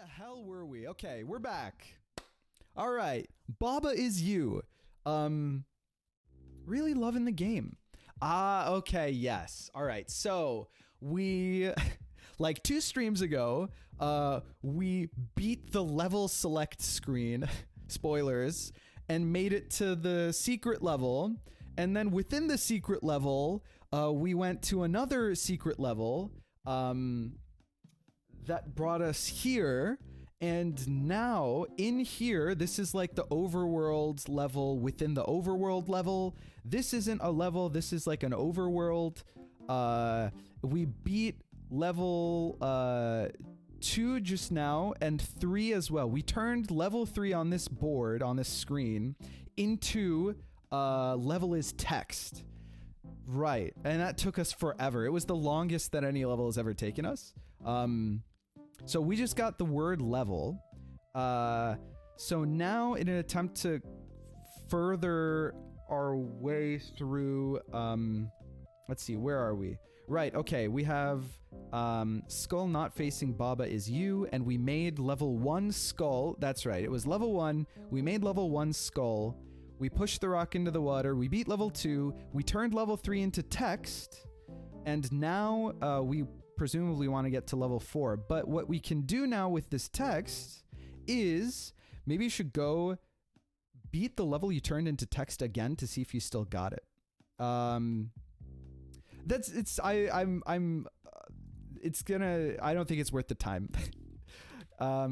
hell were we? Okay, we're back. All right, Baba is you. Really loving the game. Okay, yes. All right, so we, like 2 streams ago, we beat the level select screen, spoilers, and made it to the secret level. And then within the secret level, we went to another secret level that brought us here. And now in here, this is like the overworld level within the overworld level. This isn't a level, this is like an overworld. We beat level 2 just now and 3 as well. We turned level 3 on this board, on this screen, into level is text. Right, and that took us forever. It was the longest that any level has ever taken us. So we just got the word level. So now in an attempt to further our way through, let's see, where are we? Right, okay, we have skull not facing Baba is you, and we made level 1 skull. That's right, it was level 1. We made level 1 skull. We pushed the rock into the water. We beat level 2. We turned level 3 into text. And now we presumably want to get to level 4. But what we can do now with this text is maybe you should go beat the level you turned into text again to see if you still got it. I don't think it's worth the time. I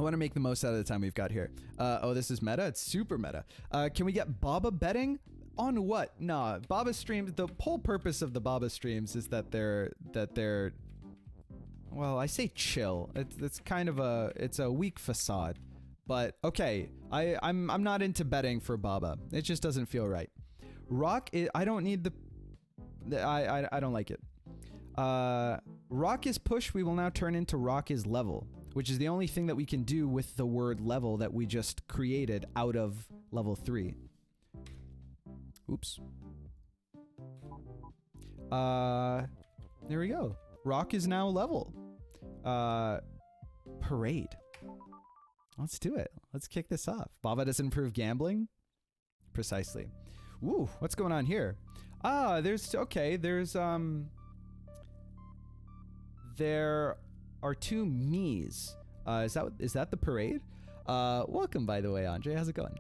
want to make the most out of the time we've got here. Oh, this is meta? It's super meta. Can we get Baba betting? On what? Nah, Baba streams, the whole purpose of the Baba streams is that they're, well, I say chill. It's kind of it's a weak facade. But okay, I'm not into betting for Baba. It just doesn't feel right. Rock, I don't need I don't like it. Rock is push, we will now turn into rock is level, which is the only thing that we can do with the word level that we just created out of level 3. Oops. There we go. Rock is now level. Parade. Let's do it. Let's kick this off. Baba does improve gambling? Precisely. Ooh, what's going on here? There's there are 2 me's. Is that the parade? Welcome, by the way, Andre. How's it going?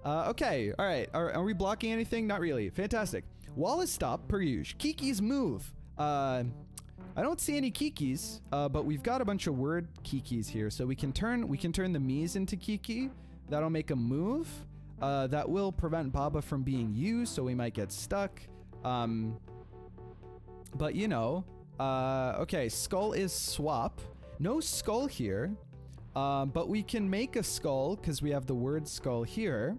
Okay, all right. Are we blocking anything? Not really. Fantastic. Wall is stopped, per usual. Kiki's move. I don't see any Kikis, but we've got a bunch of word Kikis here, so we can turn the me's into Kiki. That'll make a move. That will prevent Baba from being used, so we might get stuck. But you know, okay, skull is swap. No skull here, but we can make a skull because we have the word skull here.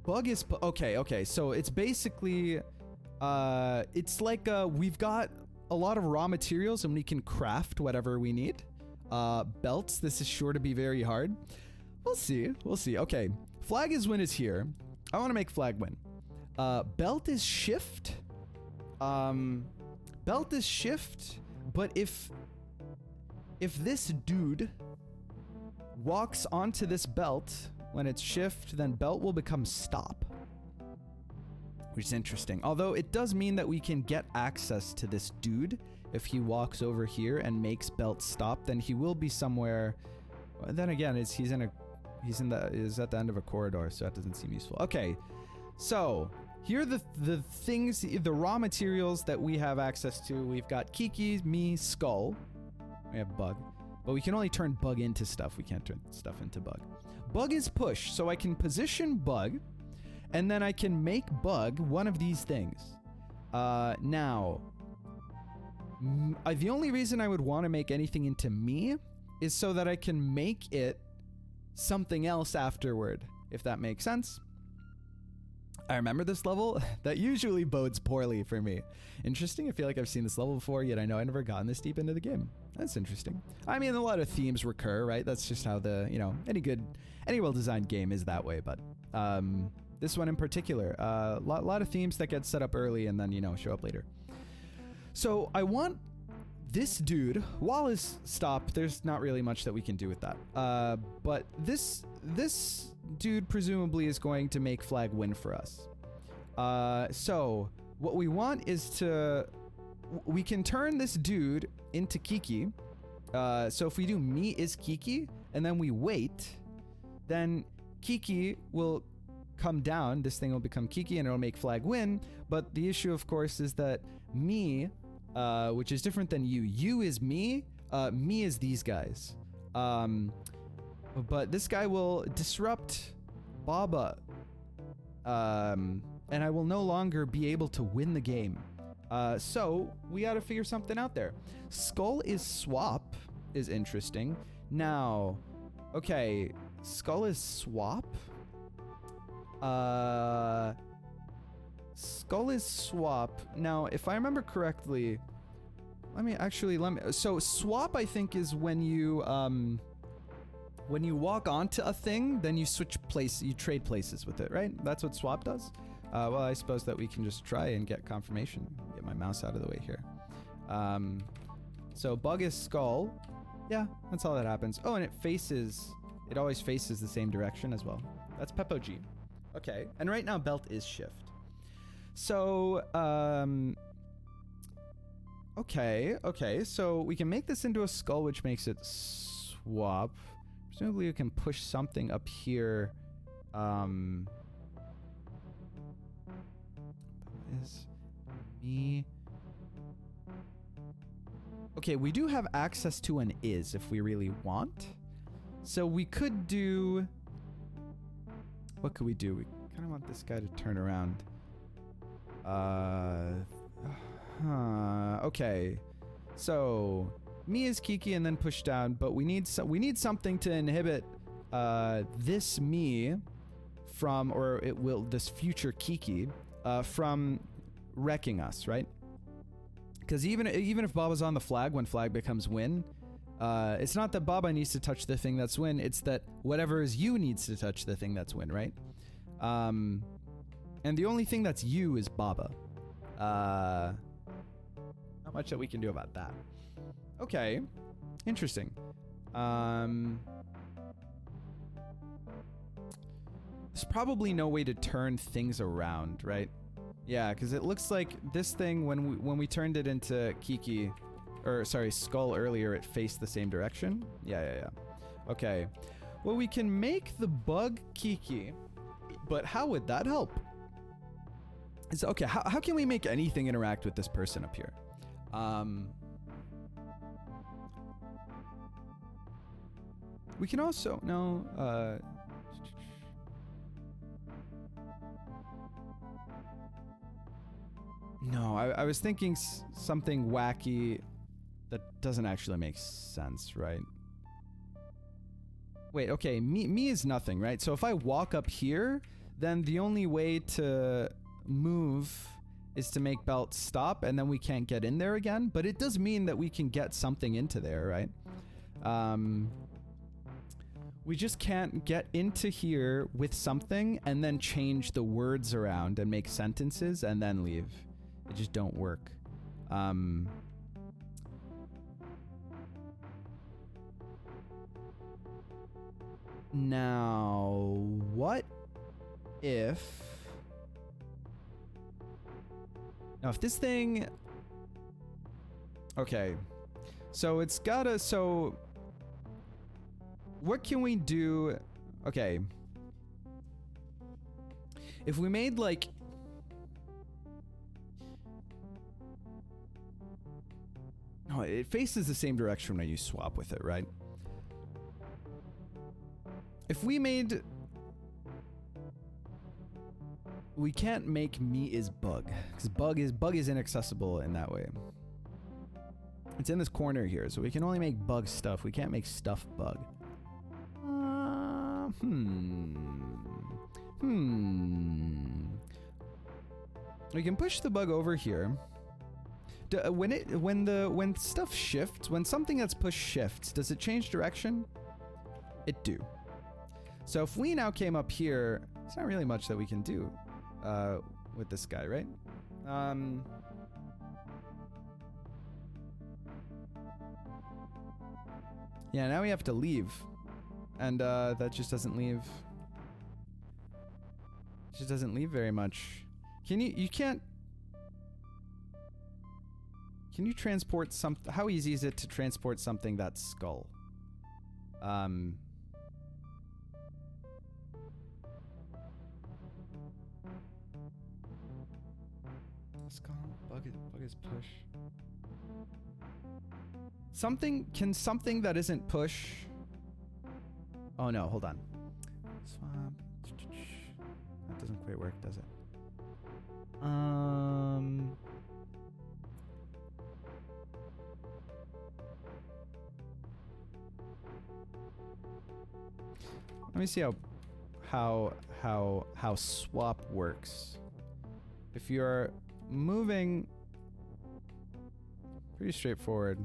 Bug is okay. So it's basically, it's like we've got a lot of raw materials and we can craft whatever we need. Belts. This is sure to be very hard. We'll see. Okay, flag is win is here. I want to make flag win. Belt is shift. Belt is shift, but if this dude walks onto this belt when it's shift, then belt will become stop, which is interesting. Although it does mean that we can get access to this dude if he walks over here and makes belt stop. Then he will be somewhere. Then again, he's at the end of a corridor, so that doesn't seem useful. Okay, so here are the things, the raw materials that we have access to. We've got Kiki, me, skull. We have bug, but we can only turn bug into stuff. We can't turn stuff into bug. Bug is push, so I can position bug, and then I can make bug one of these things. Now, the only reason I would want to make anything into me is so that I can make it something else afterward, if that makes sense. I remember this level. That usually bodes poorly for me. Interesting. I feel like I've seen this level before, yet I know I've never gotten this deep into the game. That's interesting. I mean, a lot of themes recur, right? That's just how any well-designed game is that way. But this one in particular, a lot of themes that get set up early and then, show up later. So I want this dude, wall is stop. There's not really much that we can do with that. But this dude presumably is going to make flag win for us. So what we want is we can turn this dude into Kiki. So if we do me is Kiki and then we wait, then Kiki will come down. This thing will become Kiki and it'll make flag win. But the issue, of course, is that me, which is different than you. You is me. Me is these guys. But this guy will disrupt Baba. And I will no longer be able to win the game. So we got to figure something out there. Skull is swap is interesting. Now, okay, skull is swap. Skull is swap. Now, if I remember correctly, so swap, I think, is when you walk onto a thing, then you you trade places with it, right? That's what swap does. Well, I suppose that we can just try and get confirmation. Get my mouse out of the way here. So bug is skull. Yeah, that's all that happens. Oh, and it always faces the same direction as well. That's Peppo G. Okay, and right now belt is shift. So, okay, so we can make this into a skull, which makes it swap. Presumably we can push something up here. Is me. Okay, we do have access to an is if we really want. So we could do... What could we do? We kind of want this guy to turn around. Okay. So me is Kiki and then push down, but we need something to inhibit this me from, or it will, this future Kiki from wrecking us, right? Because even if Baba's on the flag when flag becomes win, it's not that Baba needs to touch the thing that's win, it's that whatever is you needs to touch the thing that's win, right? And the only thing that's you is Baba. Not much that we can do about that. Okay, interesting. There's probably no way to turn things around, right? Yeah, because it looks like this thing, when we turned it into Kiki, or sorry, Skull earlier, it faced the same direction. Yeah. Okay. Well, we can make the bug Kiki, but how would that help? Okay, how can we make anything interact with this person up here? We can also, no, no, I was thinking something wacky that doesn't actually make sense, right? Wait, okay, me is nothing, right? So if I walk up here, then the only way to move is to make belt stop, and then we can't get in there again. But it does mean that we can get something into there, right? We just can't get into here with something and then change the words around and make sentences and then leave. It just don't work. Now, what if... Now, if this thing... Okay. So it's gotta... So... What can we do? Okay. If we made, like... No, it faces the same direction when you swap with it, right? If we made... We can't make me is bug, because bug is inaccessible in that way. It's in this corner here, so we can only make bug stuff. We can't make stuff bug. We can push the bug over here. When stuff shifts, when something that's pushed shifts, does it change direction? It do. So if we now came up here, there's not really much that we can do with this guy, right? Yeah, now we have to leave. And that just doesn't leave. Just doesn't leave very much. Can you can't. Can you transport how easy is it to transport something that's skull? Skull, bug is push. Can something that isn't push? Oh no, hold on. Swap. That doesn't quite work, does it? Let me see how swap works. If you're moving, pretty straightforward.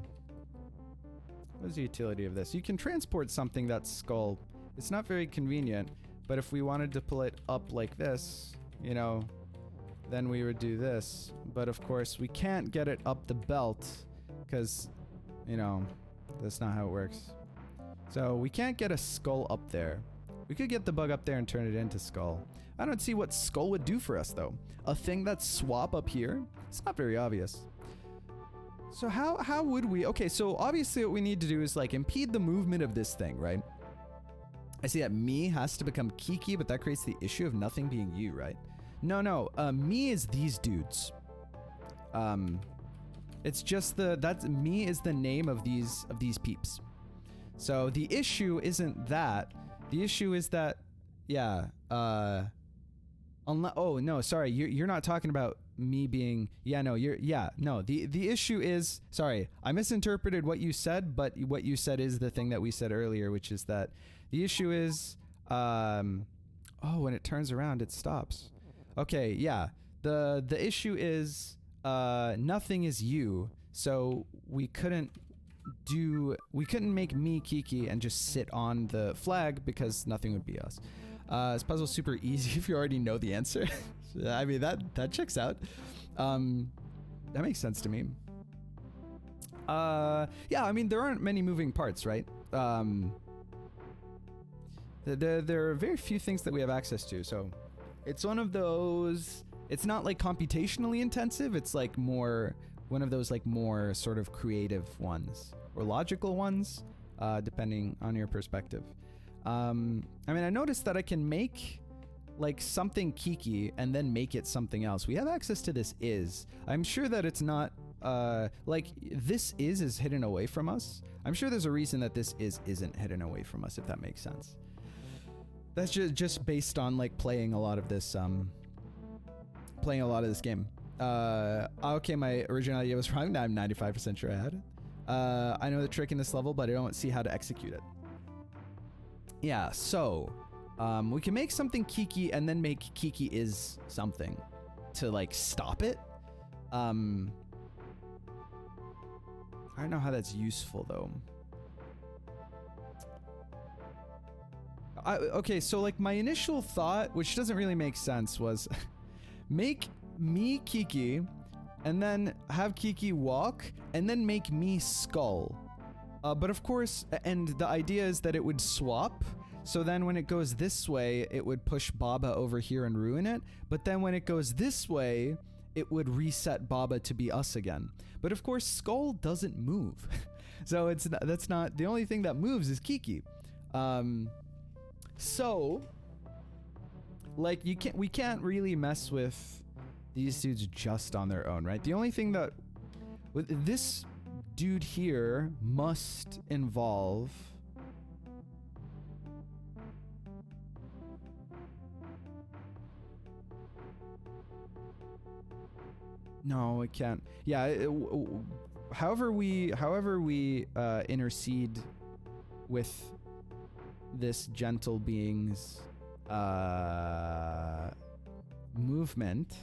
What is the utility of this? You can transport something that's skull. It's not very convenient, but if we wanted to pull it up like this, you know, then we would do this. But of course, we can't get it up the belt because, you know, that's not how it works. So we can't get a skull up there. We could get the bug up there and turn it into skull. I don't see what skull would do for us though. A thing that's swap up here? It's not very obvious. So how would we? Okay, so obviously what we need to do is like impede the movement of this thing, right? I see that me has to become Kiki, but that creates the issue of nothing being you, right? No, me is these dudes. It's just me is the name of these peeps. So the issue isn't that. The issue is that, yeah, oh no, sorry, you're not talking about me being, the issue is, sorry, I misinterpreted what you said, but what you said is the thing that we said earlier, which is that the issue is, when it turns around, it stops. Okay, yeah, the issue is, nothing is you, so we couldn't make me Kiki and just sit on the flag because nothing would be us. This puzzle's super easy if you already know the answer. I mean, that checks out. That makes sense to me. Yeah, I mean, there aren't many moving parts, right? There are very few things that we have access to, so it's one of those, it's not like computationally intensive, it's like more one of those like more sort of creative ones or logical ones, depending on your perspective. I mean, I noticed that I can make like something Kiki and then make it something else. We have access to this is. I'm sure that it's not, like this is hidden away from us. I'm sure there's a reason that this isn't hidden away from us, if that makes sense. That's just based on like playing a lot of this game. Okay, my original idea was wrong. Now I'm 95% sure I had it. I know the trick in this level, but I don't see how to execute it. Yeah, so we can make something Kiki and then make Kiki is something to like stop it. I don't know how that's useful though. Okay, so like my initial thought, which doesn't really make sense, was make me Kiki and then have Kiki walk and then make me skull. But of course, and the idea is that it would swap. So then when it goes this way, it would push Baba over here and ruin it. But then when it goes this way, it would reset Baba to be us again. But of course, Skull doesn't move. So that's not, the only thing that moves is Kiki. So like we can't really mess with these dudes just on their own, right? The only thing that with this dude here must involve no, it can't. Yeah, however we intercede with this gentle being's movement,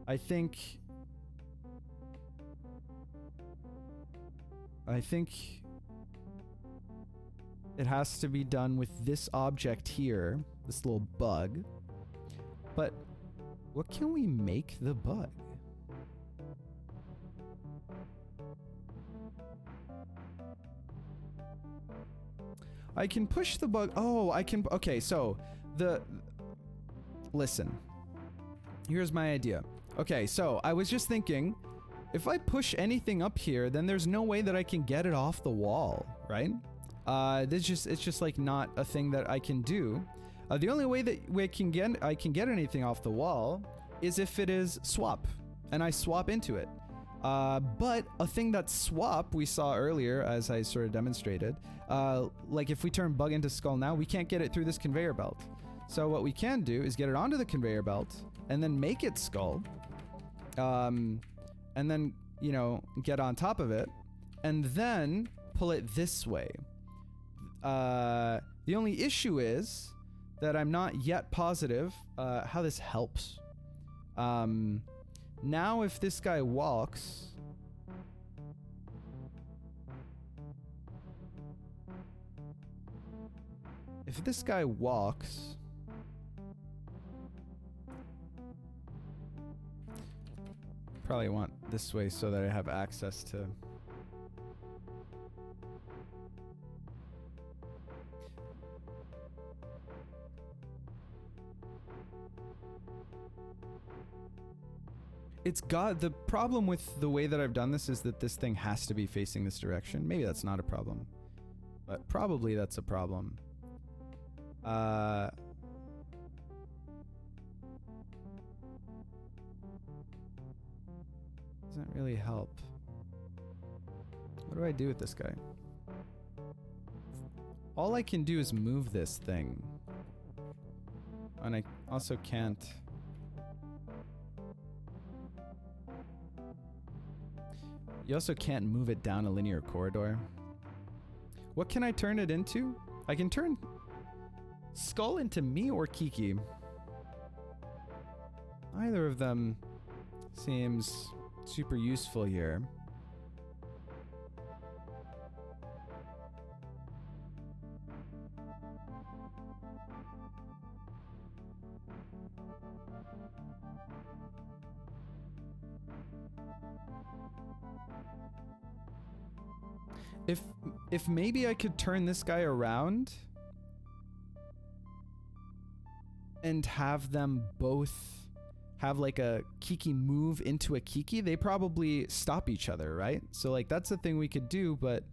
I think it has to be done with this object here, this little bug. But what can we make the bug? I can push the bug. Oh, I can. Okay, so listen. Here's my idea. Okay, so I was just thinking, if I push anything up here, then there's no way that I can get it off the wall, right? It's just like not a thing that I can do. The only way that I can get anything off the wall is if it is swap, and I swap into it. But a thing that's swap we saw earlier, as I sort of demonstrated, like if we turn bug into skull now, we can't get it through this conveyor belt. So what we can do is get it onto the conveyor belt and then make it skull, and then, you know, get on top of it and then pull it this way. The only issue is that I'm not yet positive how this helps. Now if this guy walks, probably want this way so that I have access to... It's got... The problem with the way that I've done this is that this thing has to be facing this direction. Maybe that's not a problem, but probably that's a problem. Doesn't really help. What do I do with this guy? All I can do is move this thing. And I also can't... You also can't move it down a linear corridor. What can I turn it into? I can turn Skull into me or Kiki. Either of them seems super useful here. If maybe I could turn this guy around and have them both have like a Kiki move into a Kiki, they probably stop each other, right? So like that's the thing we could do, but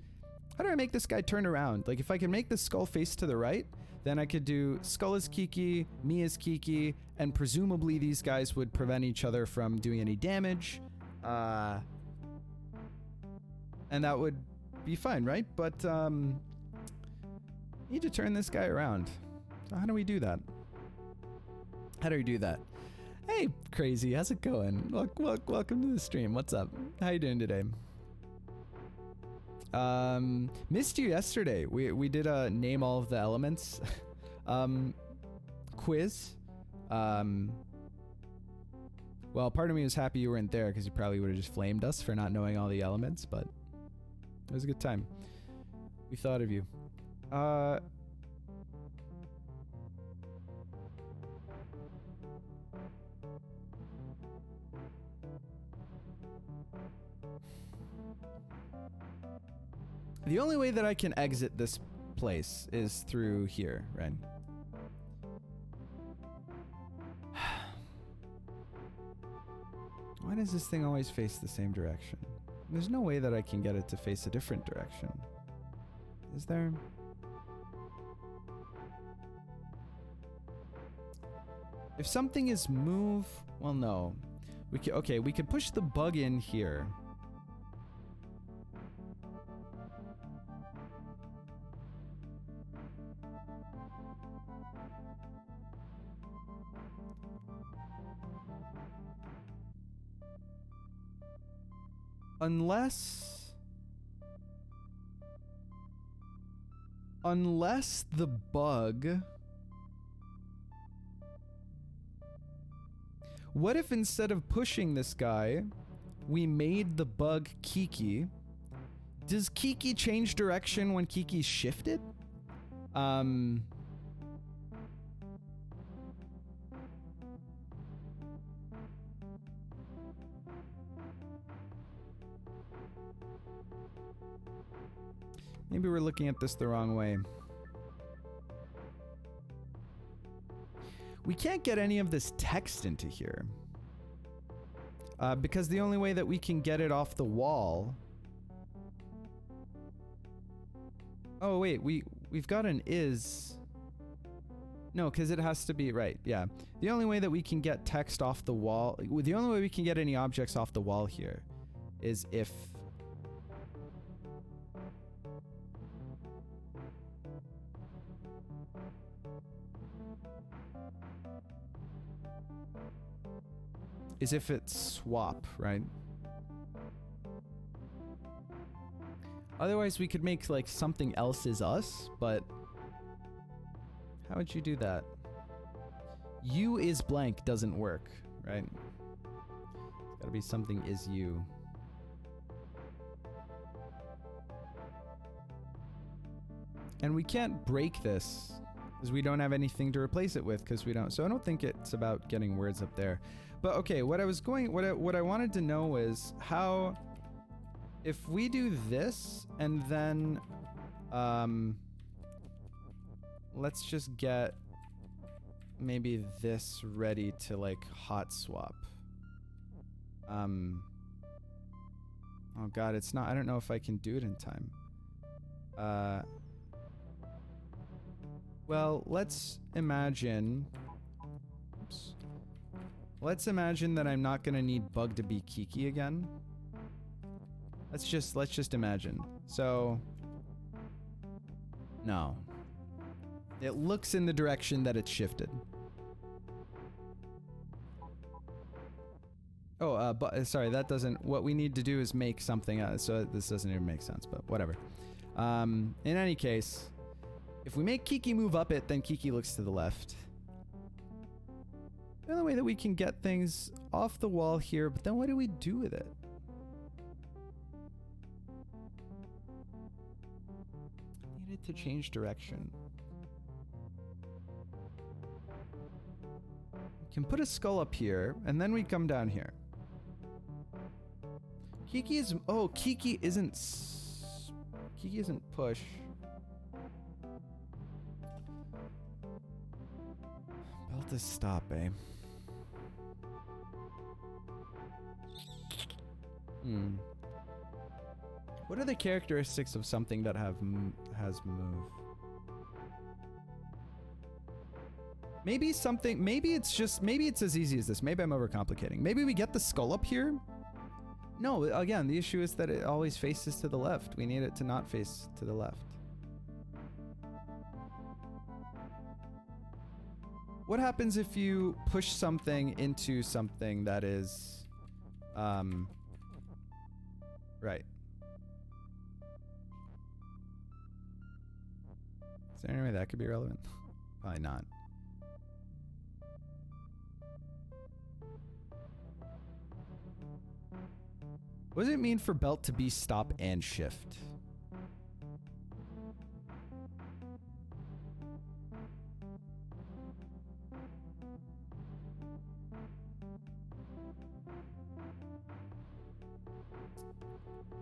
how do I make this guy turn around? Like if I can make the skull face to the right, then I could do skull as Kiki, me as Kiki, and presumably these guys would prevent each other from doing any damage. And that would be fine, right? But need to turn this guy around. So how do we do that? How do we do that? Hey, Crazy, how's it going? Welcome to the stream. What's up? How you doing today? Missed you yesterday. We did a name all of the elements quiz. Well, part of me was happy you weren't there because you probably would have just flamed us for not knowing all the elements, but it was a good time. We thought of you. The only way that I can exit this place is through here, right? Why does this thing always face the same direction? There's no way that I can get it to face a different direction. Is there? If something is move... Well, no. Okay, we could push the bug in here. Unless the bug... What if instead of pushing this guy, we made the bug Kiki? Does Kiki change direction when Kiki's shifted? Maybe we're looking at this the wrong way. We can't get any of this text into here. Because the only way that we can get it off the wall... Oh, wait, we've got an is... No, because it has to be... Right, yeah. The only way that we can get text off the wall... The only way we can get any objects off the wall here is if... is if it's swap, right? Otherwise, we could make, like, something else is us, but... How would you do that? You is blank doesn't work, right? It's gotta be something is you. And we can't break this, because we don't have anything to replace it with, because we don't... So I don't think it's about getting words up there. But okay, what I wanted to know is how, if we do this and then, let's just get maybe this ready to like hot swap. Oh God, it's not, I don't know if I can do it in time. Well, let's imagine, oops. Let's imagine that I'm not gonna need Bug to be Kiki again. Let's just imagine. So, no. It looks in the direction that it's shifted. Oh, but sorry, that doesn't, what we need to do is make something, so this doesn't even make sense, but whatever. In any case, if we make Kiki move up it, then Kiki looks to the left. The only way that we can get things off the wall here, but then what do we do with it? I needed to change direction. We can put a skull up here, and then we come down here. Kiki is... Oh, Kiki isn't push. Belt is stop, eh? What are the characteristics of something that has move? Maybe something, maybe it's as easy as this. Maybe I'm overcomplicating. Maybe we get the skull up here? No, again, the issue is that it always faces to the left. We need it to not face to the left. What happens if you push something into something that is, right. Is there any way that could be relevant? Probably not. What does it mean for belt to be stop and shift?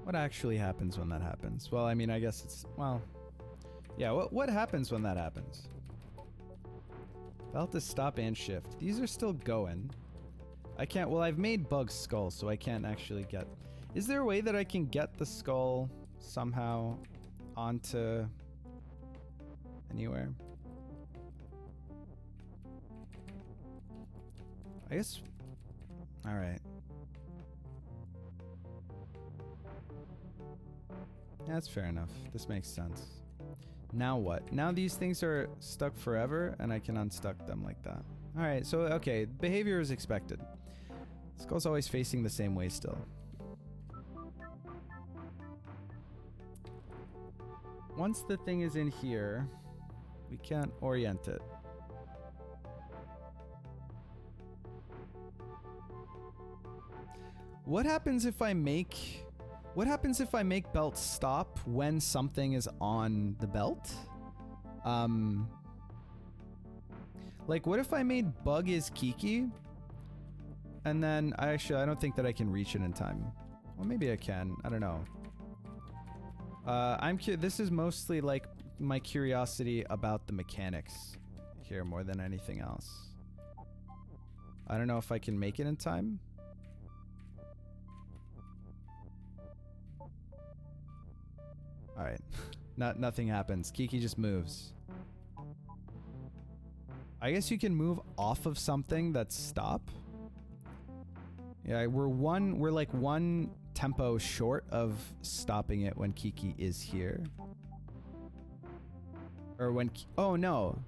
What actually happens when that happens? Well, I mean, I guess it's, well, yeah, what happens when that happens? Belt is stop and shift. These are still going. I can't, well, I've made Bug's skull, so I can't actually get... Is there a way that I can get the skull somehow onto anywhere? I guess... Alright. That's fair enough. This makes sense. Now what? Now these things are stuck forever, and I can unstuck them like that. Alright, so, okay. Behavior is expected. Skull's always facing the same way still. Once the thing is in here, we can't orient it. What happens if I make... What happens if I make belt stop when something is on the belt? Like, what if I made Bug is Kiki? And then, I don't think that I can reach it in time. Well, maybe I can. I don't know. This is mostly, like, my curiosity about the mechanics here more than anything else. I don't know if I can make it in time. All right. Nothing happens. Kiki just moves. I guess you can move off of something that's stop. Yeah, we're like one tempo short of stopping it when Kiki is here. Or when oh no.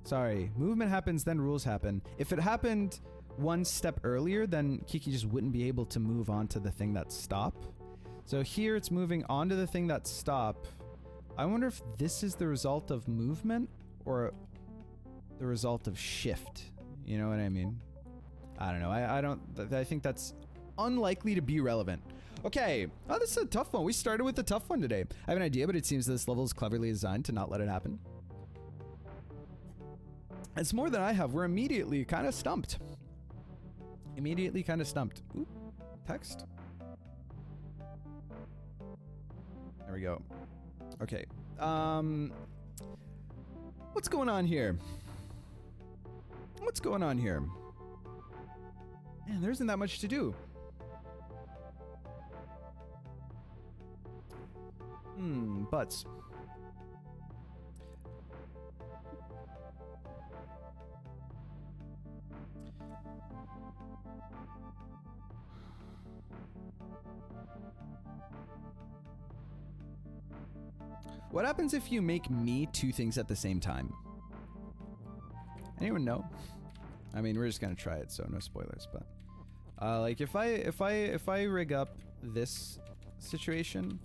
Sorry. Movement happens, then rules happen. If it happened one step earlier, then Kiki just wouldn't be able to move on to the thing that's stop. So here it's moving onto the thing that's stop. I wonder if this is the result of movement or the result of shift. You know what I mean? I don't know. I think that's unlikely to be relevant. Okay. Oh, this is a tough one. We started with a tough one today. I have an idea, but it seems this level is cleverly designed to not let it happen. It's more than I have. We're immediately kind of stumped. Immediately kind of stumped. Oop. Text. There we go. Okay. What's going on here? What's going on here? Man, there isn't that much to do. Butts. What happens if you make me two things at the same time? Anyone know? I mean, we're just gonna try it, so no spoilers. But like if I rig up this situation,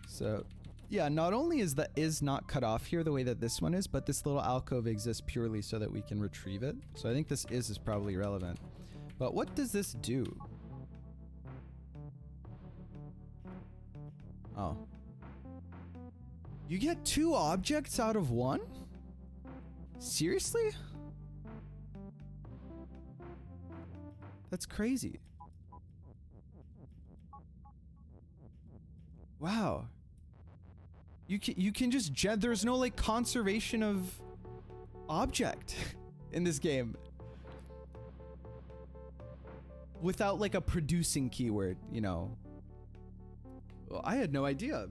so yeah, not only is the is not cut off here the way that this one is, but this little alcove exists purely so that we can retrieve it. So I think this is probably relevant. But what does this do? Oh. You get two objects out of one? Seriously? That's crazy. Wow. You can just there's no like conservation of object in this game. Without like a producing keyword, you know. Well, I had no idea.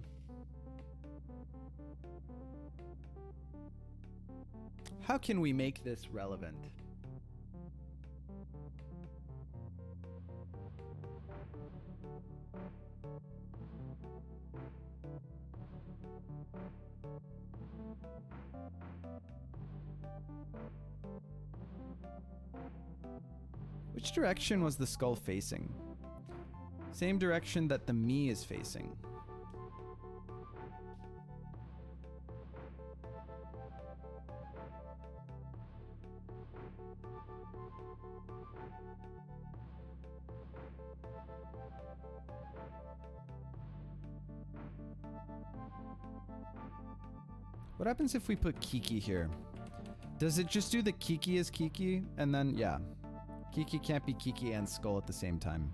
How can we make this relevant? Which direction was the skull facing? Same direction that the me is facing. What happens if we put Kiki here? Does it just do the Kiki as Kiki? And then, yeah. Kiki can't be Kiki and Skull at the same time.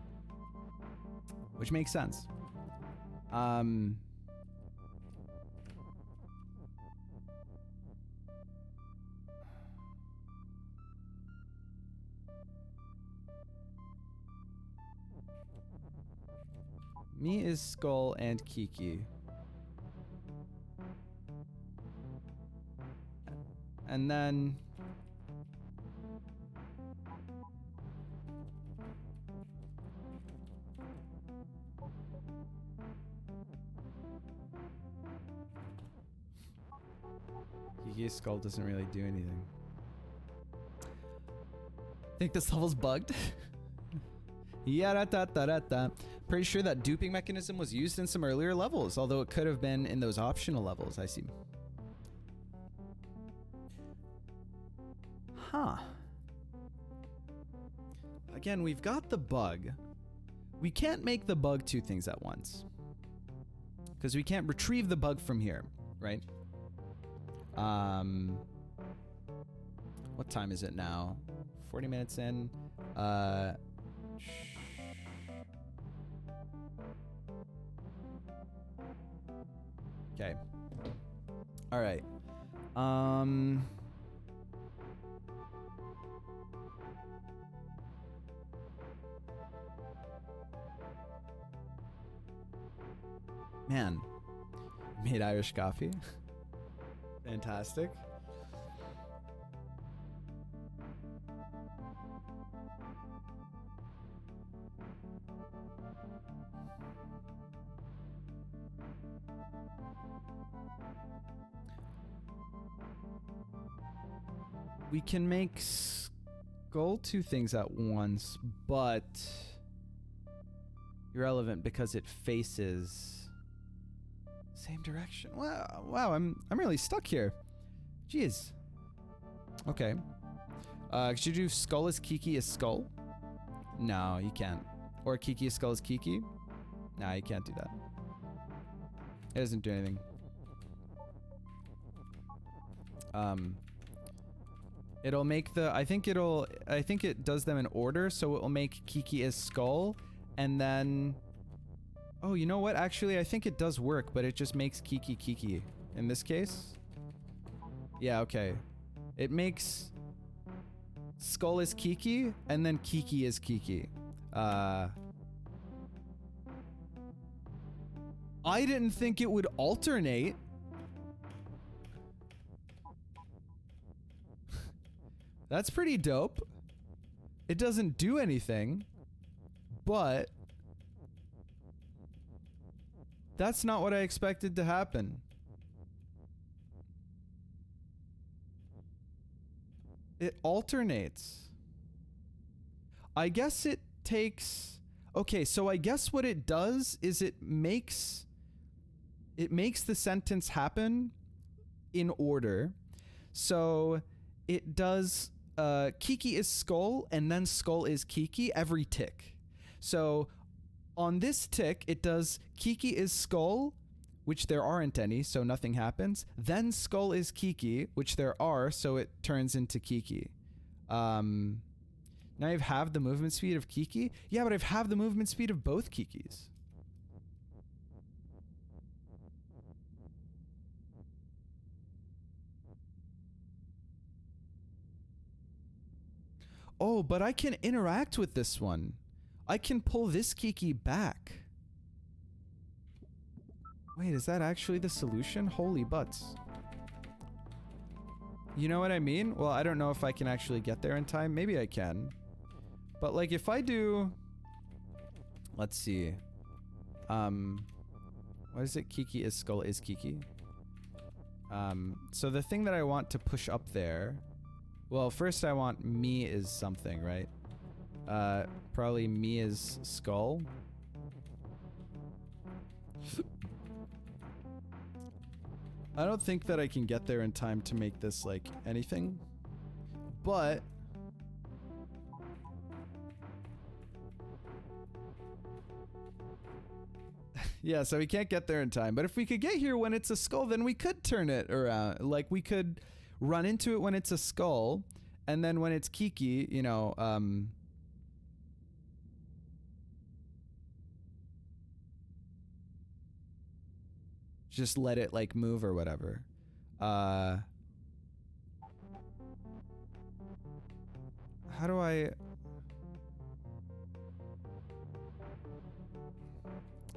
Which makes sense. Me is Skull and Kiki. And then... Kiki's skull doesn't really do anything. Think this level's bugged? Yeah, pretty sure that duping mechanism was used in some earlier levels, although it could have been in those optional levels. I see. Huh. Again, we've got the bug. We can't make the bug two things at once. Because we can't retrieve the bug from here, right? What time is it now? 40 minutes in. Okay. All right. Man, made Irish coffee. Fantastic. We can make skull two things at once, but irrelevant because it faces same direction. Wow, I'm really stuck here. Jeez. Okay. Could you do skull is Kiki is skull? No, you can't. Or Kiki is skull is Kiki? Nah, you can't do that. It doesn't do anything. It'll make the, I think it does them in order, so it will make Kiki is skull, and then, oh, you know what? Actually, I think it does work, but it just makes Kiki Kiki in this case. Yeah, okay. It makes skull is Kiki, and then Kiki is Kiki. I didn't think it would alternate. That's pretty dope. It doesn't do anything, but that's not what I expected to happen. It alternates. I guess it takes... Okay, so I guess what it does is it makes the sentence happen in order. So it does Kiki is skull and then skull is Kiki every tick. So on this tick, it does Kiki is skull, which there aren't any, so nothing happens. Then skull is Kiki, which there are, so it turns into Kiki. Now I've halved the movement speed of Kiki? Yeah, but I've halved the movement speed of both Kikis. Oh, but I can interact with this one. I can pull this Kiki back. Wait, is that actually the solution? Holy butts. You know what I mean? Well, I don't know if I can actually get there in time. Maybe I can. But like if I do... Let's see. What is it? Kiki is skull is Kiki. So the thing that I want to push up there... Well, first I want me is something, right? Probably me is skull. I don't think that I can get there in time to make this, like, anything. But... yeah, so we can't get there in time. But if we could get here when it's a skull, then we could turn it around. Like, we could run into it when it's a skull, and then when it's Kiki, you know, just let it, like, move or whatever. How do I...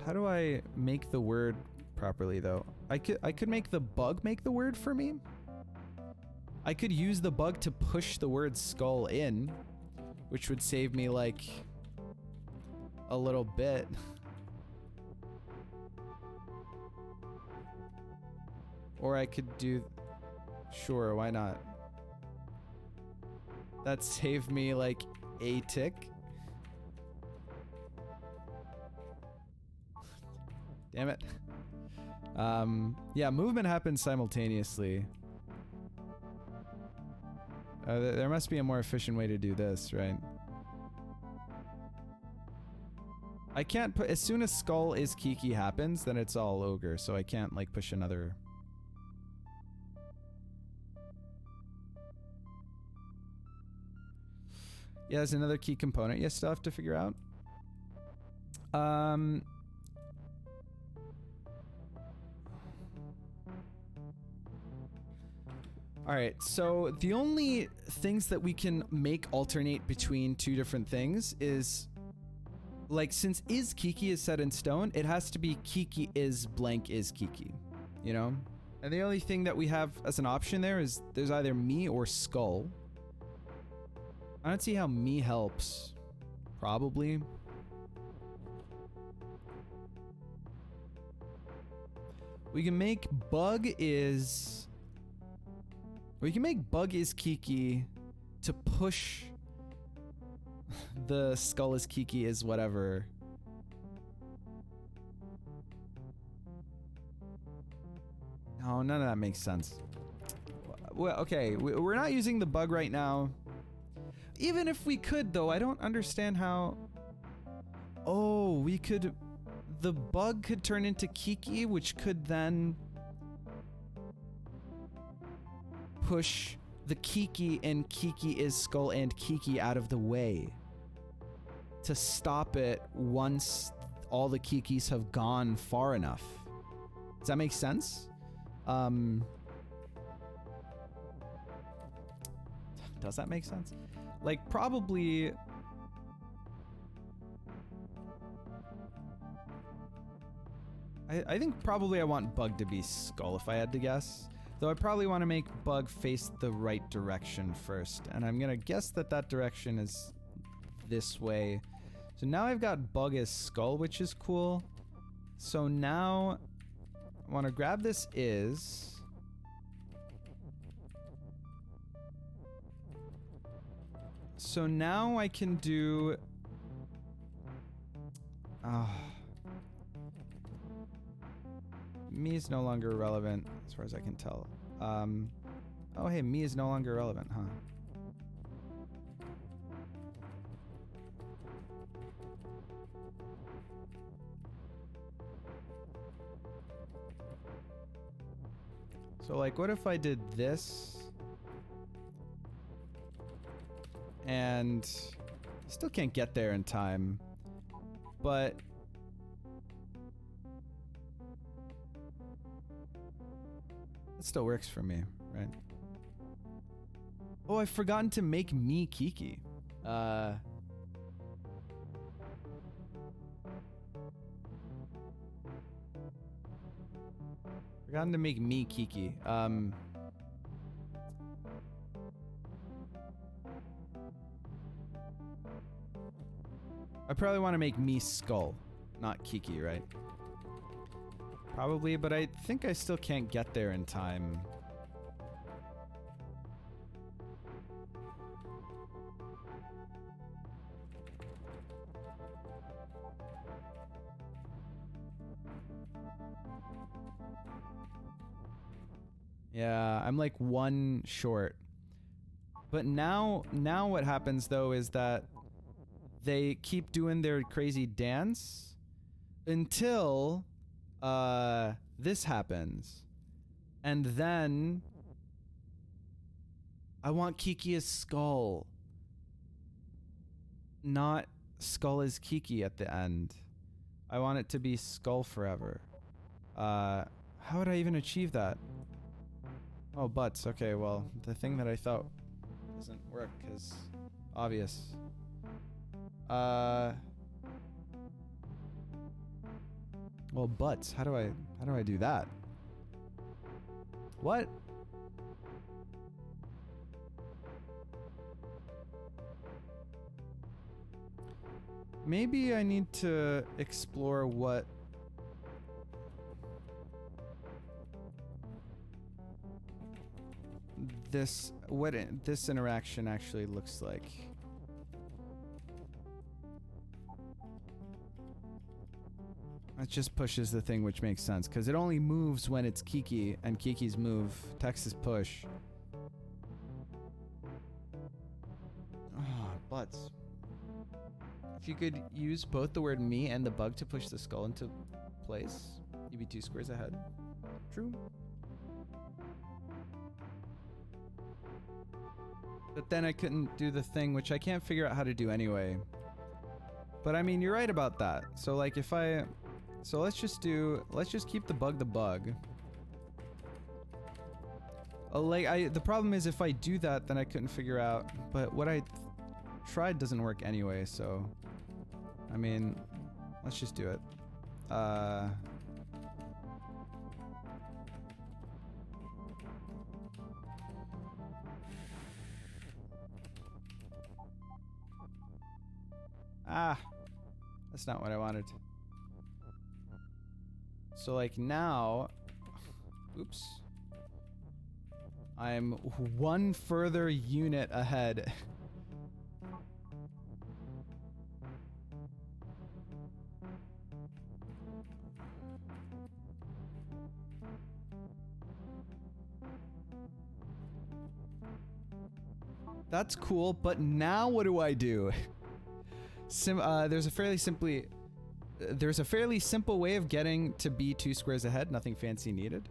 How do I make the word properly, though? I could make the bug make the word for me? I could use the bug to push the word skull in, which would save me, like, a little bit. Or I could do... Sure, why not? That saved me, like, a tick. Damn it. Yeah, movement happens simultaneously. There must be a more efficient way to do this, right? I can't put... As soon as skull is Kiki happens, then it's all ogre, so I can't, like, push another... Yeah, there's another key component you still have to figure out. Alright, so the only things that we can make alternate between two different things is like, since is Kiki is set in stone, it has to be Kiki is blank is Kiki, you know? And the only thing that we have as an option there is there's either me or skull. I don't see how me helps. Probably. We can make bug is Kiki to push the skull is Kiki is whatever. No, none of that makes sense. Well, okay, we're not using the bug right now. Even if we could, though, I don't understand how... Oh, we could... The bug could turn into Kiki, which could then push the Kiki and Kiki is skull and Kiki out of the way to stop it once all the Kikis have gone far enough. Does that make sense? Does that make sense? Like, probably... I think probably I want Bug to be Skull if I had to guess. Though I probably want to make Bug face the right direction first. And I'm gonna guess that that direction is this way. So now I've got Bug as Skull, which is cool. So now I want to grab this is... So now I can do... Me is no longer relevant, as far as I can tell. Oh, hey, me is no longer relevant, huh? So, like, what if I did this? And I still can't get there in time, but it still works for me, right? Oh, I've forgotten to make me Kiki. Forgotten to make me Kiki. I probably want to make me Skull, not Kiki, right? Probably, but I think I still can't get there in time. Yeah, I'm like one short. But now what happens though is that they keep doing their crazy dance until this happens. And then I want Kiki as Skull. Not Skull as Kiki at the end. I want it to be Skull forever. How would I even achieve that? Oh, butts. Okay, well, the thing that I thought doesn't work is obvious. Well, butts. How do I do that? What? Maybe I need to explore what this interaction actually looks like. It just pushes the thing, which makes sense, because it only moves when it's Kiki, and Kiki's move, text is push. Ah, butts. If you could use both the word me and the bug to push the skull into place, you'd be 2 squares ahead. True. But then I couldn't do the thing, which I can't figure out how to do anyway. But I mean, you're right about that. So like if I... So let's just keep the bug. The problem is if I do that, then I couldn't figure out, but what I tried doesn't work anyway, so. I mean, let's just do it. That's not what I wanted. So like now, oops. I'm one further unit ahead. That's cool, but now what do I do? There's a fairly simple way of getting to be 2 squares ahead, nothing fancy needed.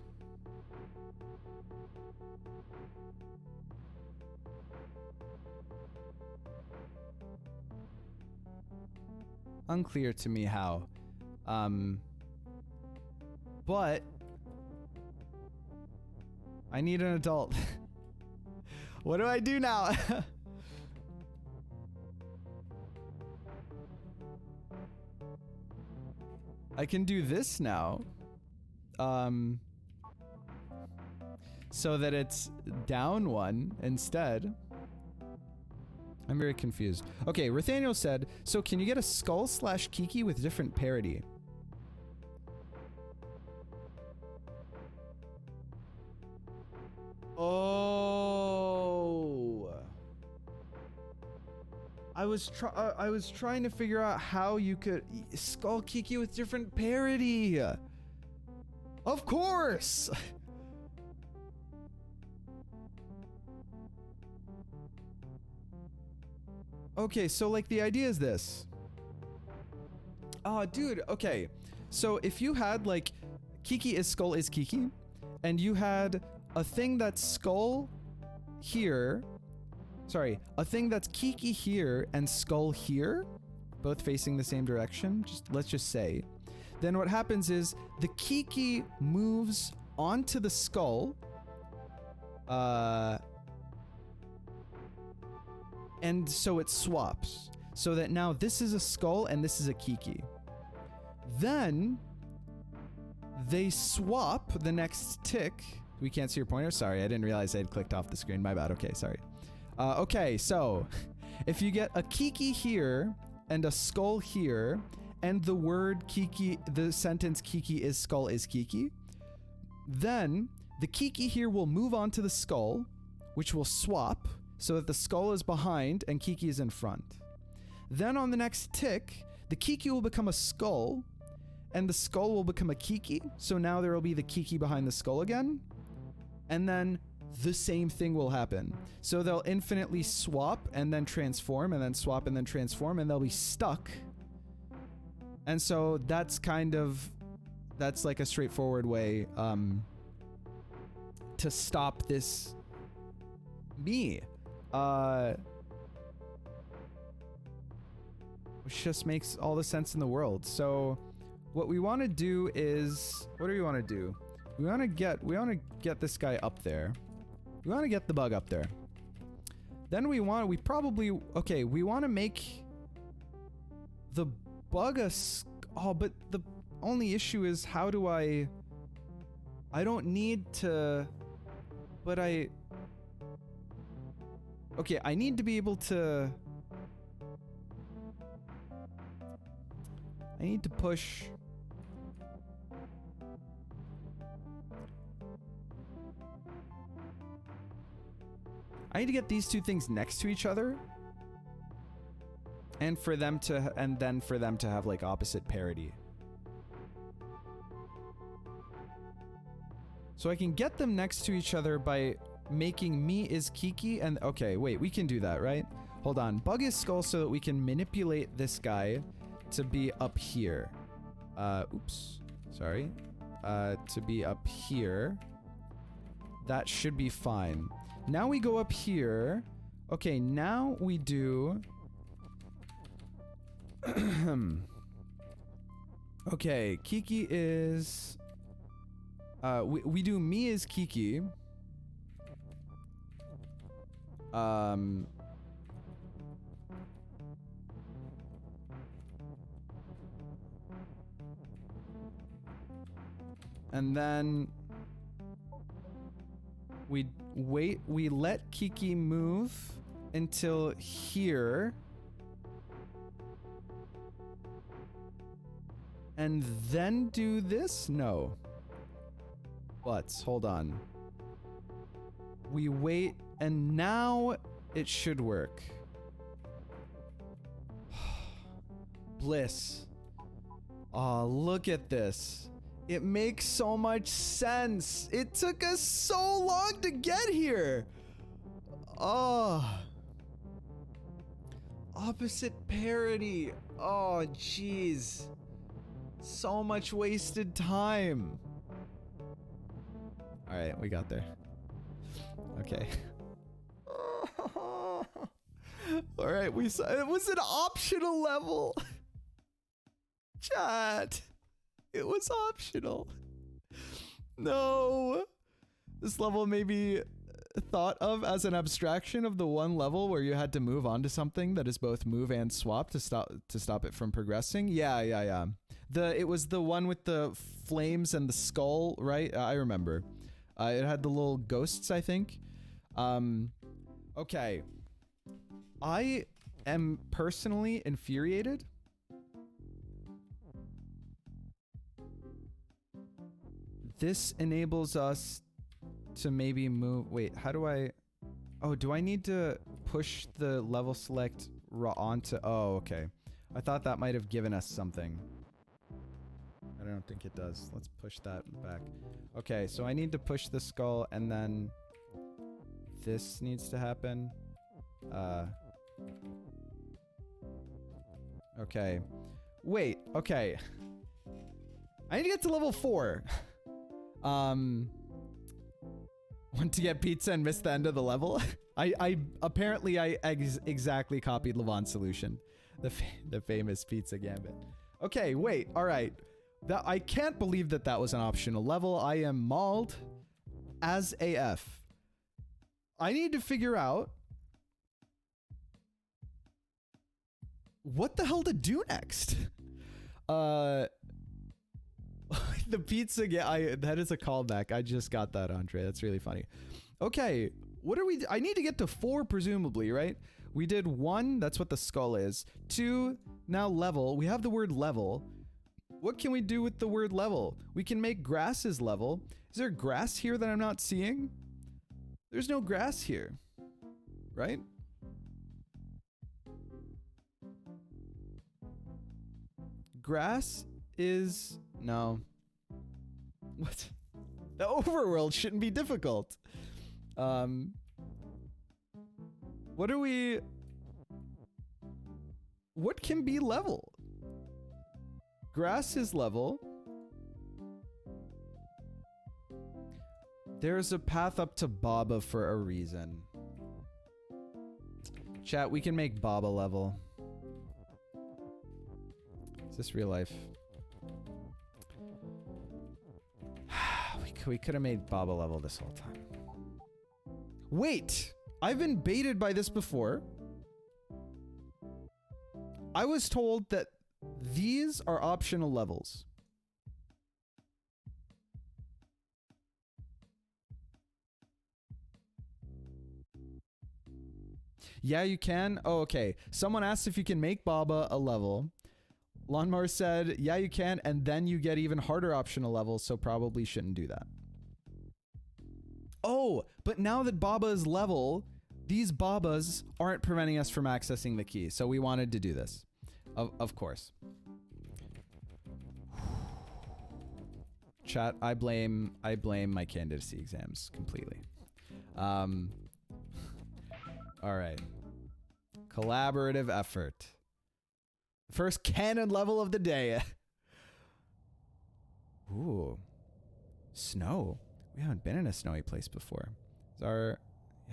Unclear to me how. But I need an adult. What do I do now? I can do this now. So that it's down 1 instead. I'm very confused. Okay, Rathaniel said, so can you get a skull / Kiki with different parity? Oh. I was trying to figure out how you could skull Kiki with different parity. Of course. Okay, so like the idea is this. Oh, dude, okay. So if you had like Kiki is skull is Kiki, and you had a thing that's skull here, sorry, a thing that's Kiki here and skull here, both facing the same direction, let's just say, then what happens is the Kiki moves onto the skull, and so it swaps. So that now this is a skull and this is a Kiki. Then they swap the next tick. We can't see your pointer? Sorry, I didn't realize I had clicked off the screen. My bad. Okay, sorry. Okay, so if you get a Kiki here and a skull here, and the word Kiki, the sentence Kiki is skull is Kiki, then the Kiki here will move on to the skull, which will swap so that the skull is behind and Kiki is in front. Then on the next tick, the Kiki will become a skull, and the skull will become a Kiki, so now there will be the Kiki behind the skull again, and then the same thing will happen. So they'll infinitely swap and then transform and then swap and then transform, and they'll be stuck. And so that's like a straightforward way to stop this me. Which just makes all the sense in the world. So what we want to do is, what do we want to do? We want to get this guy up there. We want to get the bug up there. Then we want to make the bug but the only issue is how do I don't need to, but I need to be able to, I need to push. I need to get these two things next to each other. And then for them to have like opposite parity. So I can get them next to each other by making me is Kiki and okay, wait, we can do that, right? Hold on. Bug is skull so that we can manipulate this guy to be up here. Oops. Sorry. To be up here. That should be fine. Now we go up here. Okay, now we do... Okay, Kiki is... we do me is Kiki. And then we wait, we let Kiki move until here. And then do this? No. But, hold on. We wait, and now it should work. Bliss. Oh, look at this. It makes so much sense. It took us so long to get here. Oh. Opposite parity. Oh, jeez. So much wasted time. All right, we got there. Okay. All right, we saw it was an optional level. Chat. It was optional. No. This level may be thought of as an abstraction of the one level where you had to move on to something that is both move and swap to stop it from progressing. Yeah. It was the one with the flames and the skull, right? I remember. It had the little ghosts, I think. Okay. I am personally infuriated. This enables us to maybe move. Wait, how do I? Oh, do I need to push the level select onto? Oh, okay. I thought that might have given us something. I don't think it does. Let's push that back. Okay, so I need to push the skull, and then this needs to happen. Okay. Wait, okay. I need to get to level 4. Want to get pizza and miss the end of the level? I apparently exactly copied Levon's solution. The famous pizza gambit. Okay, wait, all right. I can't believe that was an optional level. I am mauled as AF. I need to figure out what the hell to do next. The pizza, yeah, that is a callback. I just got that, Andre. That's really funny. Okay, what are we? I need to get to 4, presumably, right? We did 1. That's what the skull is. 2. Now level. We have the word level. What can we do with the word level? We can make grasses level. Is there grass here that I'm not seeing? There's no grass here, right? Grass is no. What? The overworld shouldn't be difficult. What are we? What can be level? Grass is level. There's a path up to Baba for a reason. Chat, we can make Baba level. Is this real life? We could have made Baba level this whole time. Wait! I've been baited by this before. I was told that these are optional levels. Yeah, you can. Oh, okay. Someone asked if you can make Baba a level. Lawnmower said, yeah, you can, and then you get even harder optional levels, so probably shouldn't do that. Oh, but now that Baba is level, these Babas aren't preventing us from accessing the key, so we wanted to do this. Of course. Chat, I blame my candidacy exams completely. All right. Collaborative effort. First canon level of the day. Ooh. Snow. We haven't been in a snowy place before. Yeah,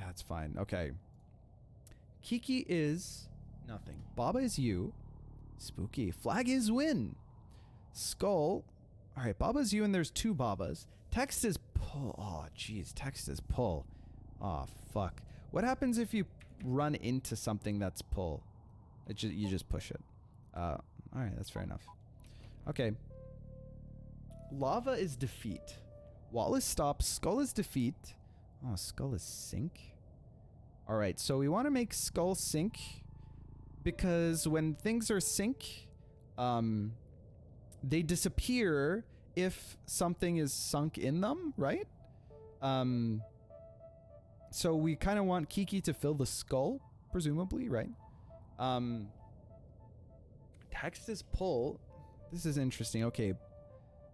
it's fine. Okay. Kiki is nothing. Baba is you. Spooky. Flag is win. Skull. All right, Baba's you and there's 2 Babas. Text is pull. Oh, jeez. Text is pull. Oh, fuck. What happens if you run into something that's pull? You just push it. All right, that's fair enough. Okay. Lava is defeat. Wall is stop. Skull is defeat. Oh, skull is sink. All right, so we want to make skull sink because when things are sink, they disappear if something is sunk in them, right? So we kind of want Kiki to fill the skull, presumably, right? Text is pull. This is interesting. Okay.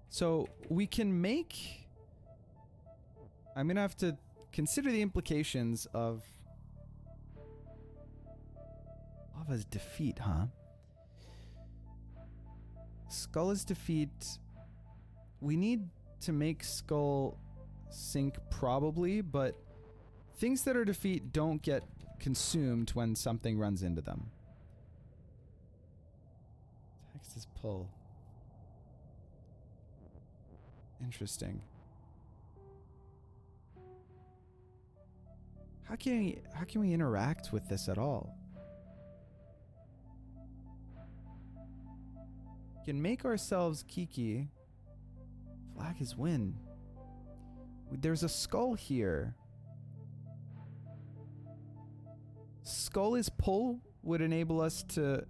So we can make... I'm going to have to consider the implications of... Lava's defeat, huh? Skull is defeat. We need to make skull sink probably, but things that are defeat don't get consumed when something runs into them. Text is pull. Interesting. How can we interact with this at all? We can make ourselves Kiki. Flag is win. There's a skull here. Skull is pull would enable us to...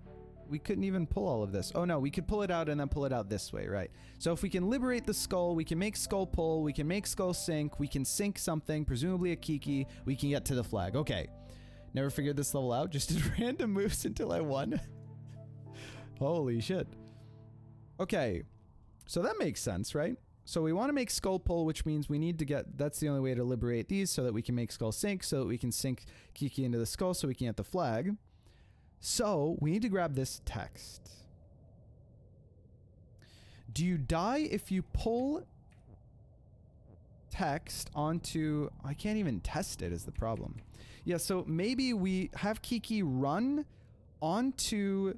We couldn't even pull all of this. Oh no, we could pull it out and then pull it out this way, right? So if we can liberate the skull, we can make skull pull, we can make skull sink, we can sink something, presumably a Kiki, we can get to the flag. Okay. Never figured this level out, just did random moves until I won. Holy shit. Okay. So that makes sense, right? So we want to make skull pull, which means we need to get... That's the only way to liberate these so that we can make skull sink, so that we can sink Kiki into the skull so we can get the flag. So we need to grab this text. Do you die if you pull text onto... I can't even test it is the problem. Yeah, so maybe we have Kiki run onto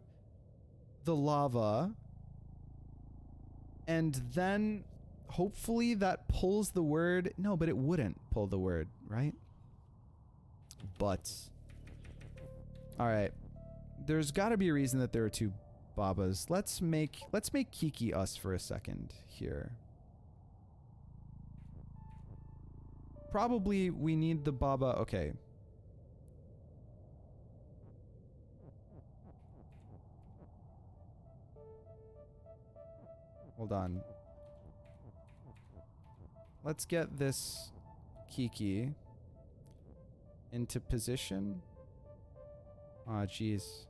the lava and then... Hopefully that pulls the word. No, but it wouldn't pull the word, right? But. Alright. There's gotta be a reason that there are two Babas. Let's make Kiki us for a second here. Probably we need the Baba. Okay. Hold on. Let's get this Kiki into position. Aw, jeez.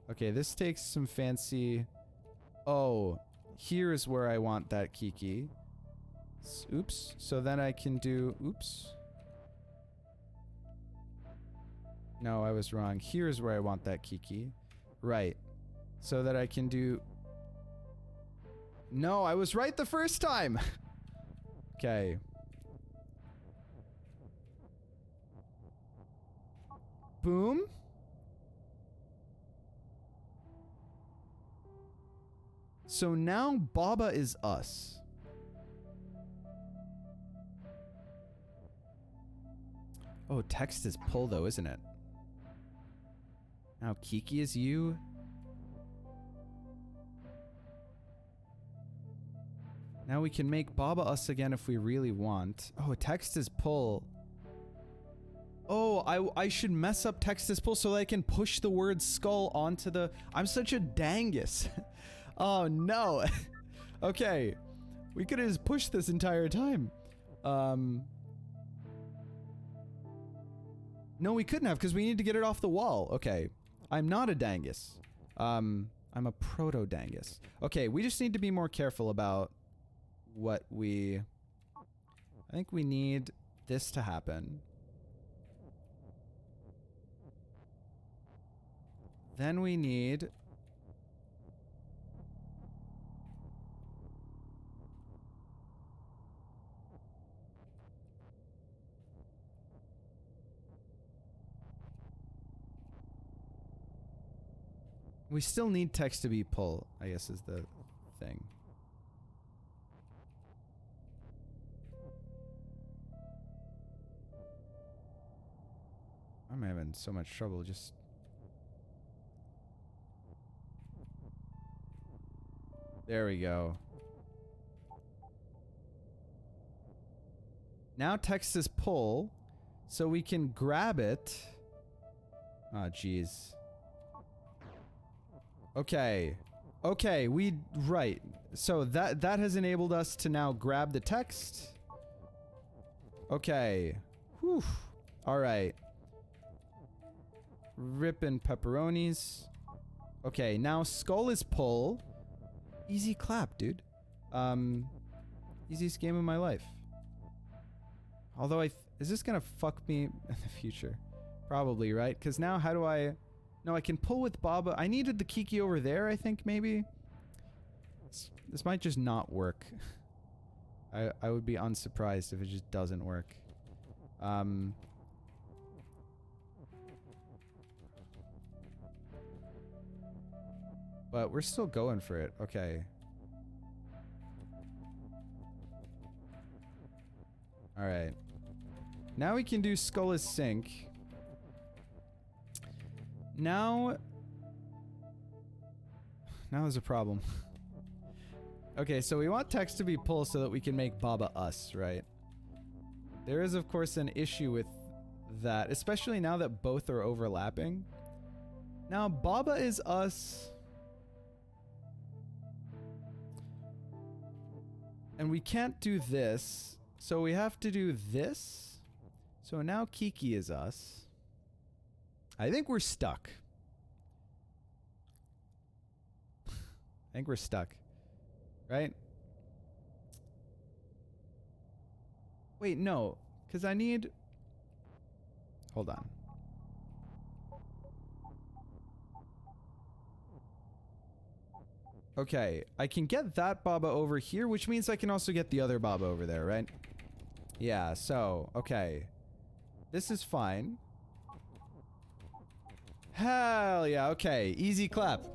Okay, this takes some fancy... Oh, here's where I want that Kiki. Oops. So then I can do... Oops. No, I was wrong. Here's where I want that Kiki. Right. So that I can do... No, I was right the first time! Okay. Boom. So now Baba is us. Oh, text is pull though, isn't it? Now Kiki is you. Now we can make Baba us again if we really want. Oh, text is pull. Oh, I should mess up text is pull so that I can push the word skull onto the... I'm such a dangus. Oh, no. Okay. We could have just pushed this entire time. No, we couldn't have because we need to get it off the wall. Okay. I'm not a dangus. I'm a proto-dangus. Okay, we just need to be more careful about what we... I think we need this to happen. Then we need... We still need text to be pull, I guess is the thing. I'm having so much trouble just... There we go. Now text is pull, so we can grab it. Oh, jeez. Okay. Okay, right. So that has enabled us to now grab the text. Okay. Whew. All right. Rippin' pepperonis. Okay, now skull is pull. Easy clap, dude. Easiest game of my life. Although is this gonna fuck me in the future? Probably, right? Because now how do I... No, I can pull with Baba. I needed the Kiki over there, I think, maybe. This might just not work. I would be unsurprised if it just doesn't work. But we're still going for it. Okay. Alright. Now we can do Skull as Sync. Now there's a problem. Okay, so we want text to be pull so that we can make Baba us, right? There is, of course, an issue with that, especially now that both are overlapping. Now, Baba is us. And we can't do this, so we have to do this. So now Kiki is us. I think we're stuck. I think we're stuck. Right? Wait, no. Because I need... Hold on. Okay, I can get that Baba over here, which means I can also get the other Baba over there, right? Yeah, so, okay. This is fine. Hell yeah, okay. Easy clap.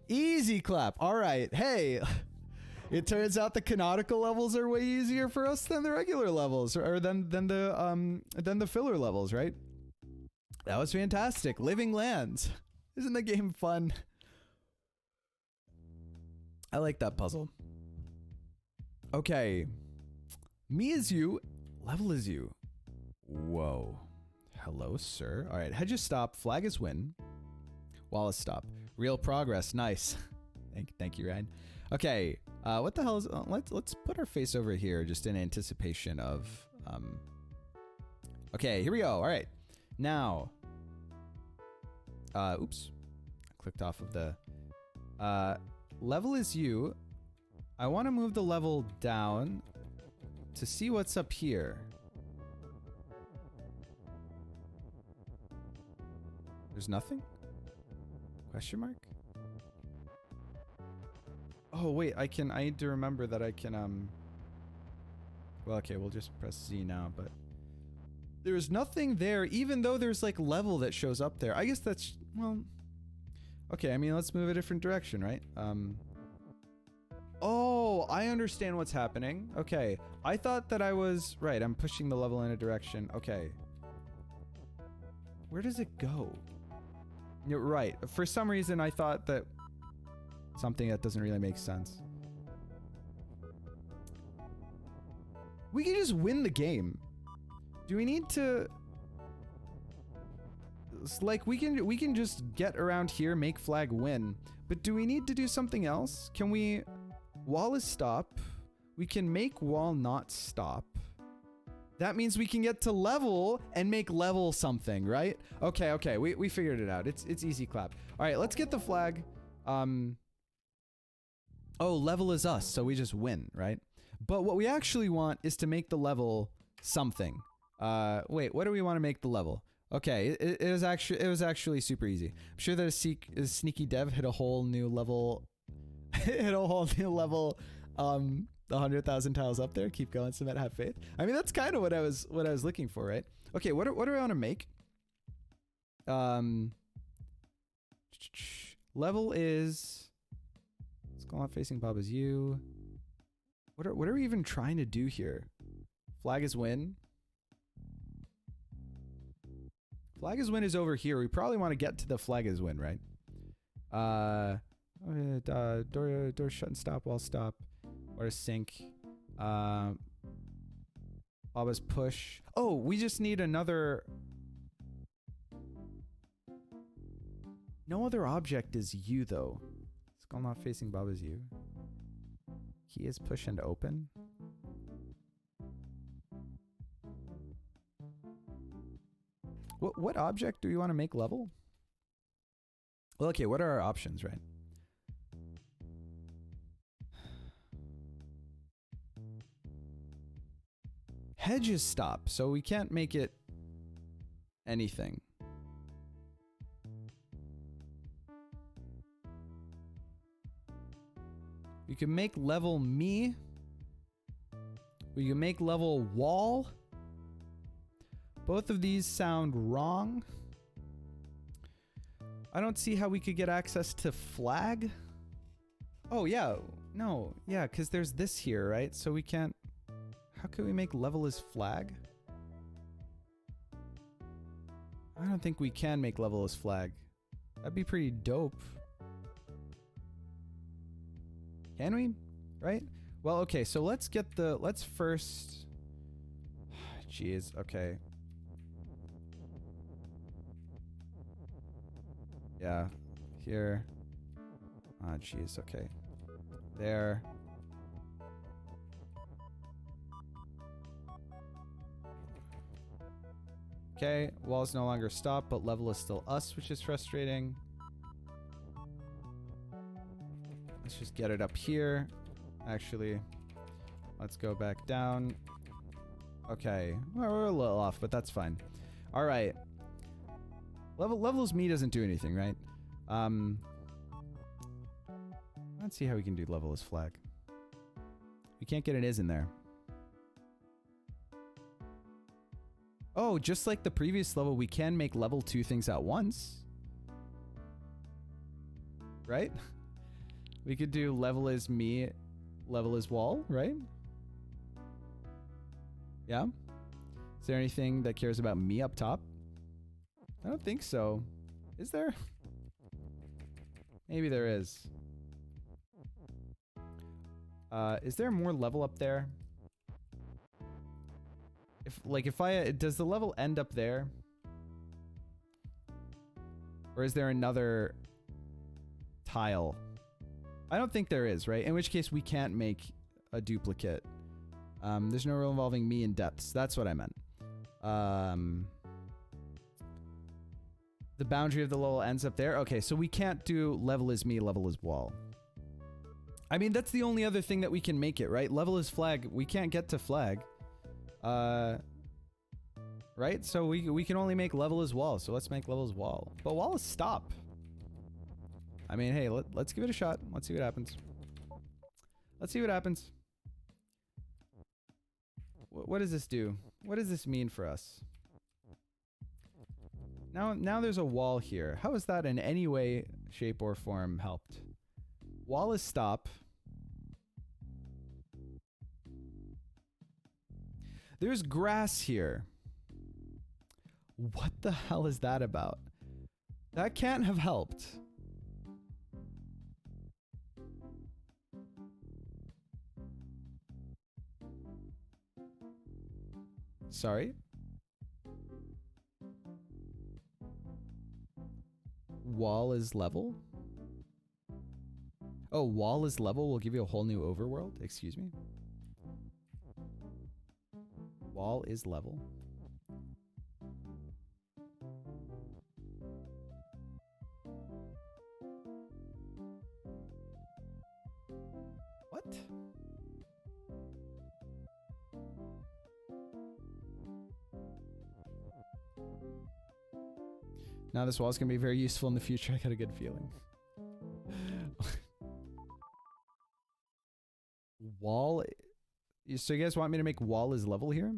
Easy clap. Alright, hey. It turns out the canonical levels are way easier for us than the regular levels, or than the filler levels, right? That was fantastic. Living Lands. Isn't the game fun? I like that puzzle. Okay. Me is you. Level is you. Whoa. Hello, sir. All right. Hedge is stop. Flag is win. Wall is stop. Real progress. Nice. Thank you, Ryan. Okay. What the hell is... let's put our face over here just in anticipation of... Okay, here we go. All right. Now... oops. I clicked off of the... level is you. I want to move the level down to see what's up here. There's nothing? Question mark? Oh, wait, I need to remember that I can, well, okay, we'll just press Z now, but there's nothing there, even though there's, like, level that shows up there. I guess that's, well, okay, I mean, let's move a different direction, right? Oh, I understand what's happening. Okay, I thought that I was, right, I'm pushing the level in a direction. Okay. Where does it go? You're right. For some reason, I thought that something that doesn't really make sense. We can just win the game. Do we need to... It's like, we can just get around here, make flag win. But do we need to do something else? Can we... Wall is stop. We can make wall not stop. That means we can get to level and make level something, right? Okay, okay, we figured it out. It's easy clap. All right, let's get the flag. Oh, level is us, so we just win, right? But what we actually want is to make the level something. Wait, what do we want to make the level? Okay, it was actually super easy. I'm sure that a sneaky dev hit a whole new level. Hit a whole new level. 100,000 tiles up there. Keep going, Cement. Have faith. I mean, that's kind of what I was looking for, right? Okay, what do I want to make? Level is... Skull not facing Bob is you. What are we even trying to do here? Flag is win. Flag is win is over here. We probably want to get to the flag is win, right? Door shut and stop, wall stop. Or sync. Baba's push. Oh, we just need another... No other object is U, though. Skull not facing Baba's U. Key is push and open. What object do we want to make level? Well, okay, what are our options, right? Hedges stop, so we can't make it anything. We can make level me. We can make level wall. Both of these sound wrong. I don't see how we could get access to flag. Oh, yeah. No. Yeah, because there's this here, right? So we can't... How can we make level as flag? I don't think we can make level as flag. That'd be pretty dope. Can we? Right? Well, okay, so let's get the... Let's first... Jeez, okay. Yeah, here. Ah, jeez, okay. There. Okay, wall's no longer stop, but level is still us, which is frustrating. Let's just get it up here. Actually, let's go back down. Okay, well, we're a little off, but that's fine. All right. Levels me doesn't do anything, right? Let's see how we can do level as flag. We can't get an is in there. Oh, just like the previous level, we can make level 2 things at once. Right? We could do level is me, level is wall, right? Yeah? Is there anything that cares about me up top? I don't think so. Is there? Maybe there is. Is there more level up there? If I... Does the level end up there? Or is there another tile? I don't think there is, right? In which case we can't make a duplicate. There's no rule involving me in depths. That's what I meant. The boundary of the level ends up there. Okay, so we can't do level is me, level is wall. I mean, that's the only other thing that we can make it, right? Level is flag. We can't get to flag. Right? So we can only make level as wall. So let's make level as wall. But wall is stop. I mean, hey, let's give it a shot. Let's see what happens. Let's see what happens. What does this do? What does this mean for us? Now there's a wall here. How is that in any way, shape, or form helped? Wall is stop. There's grass here. What the hell is that about? That can't have helped. Sorry? Wall is level? Oh, wall is level will give you a whole new overworld? Excuse me? Wall is level. What? Now this wall is going to be very useful in the future. I got a good feeling. Wall... So you guys want me to make wall as level here?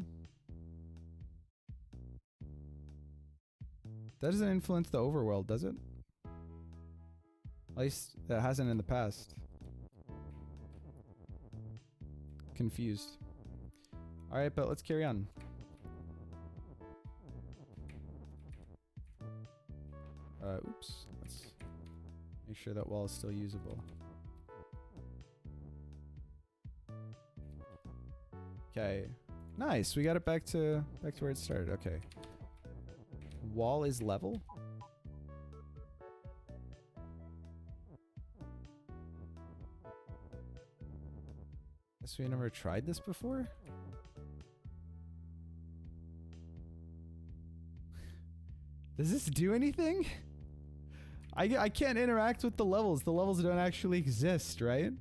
That doesn't influence the overworld, does it? At least that hasn't in the past. Confused. Alright, but let's carry on. Oops. Let's make sure that wall is still usable. Okay. Nice. We got it back to where it started. Okay. Wall is level. Guess we never tried this before. Does this do anything? I can't interact with the levels. The levels don't actually exist, right?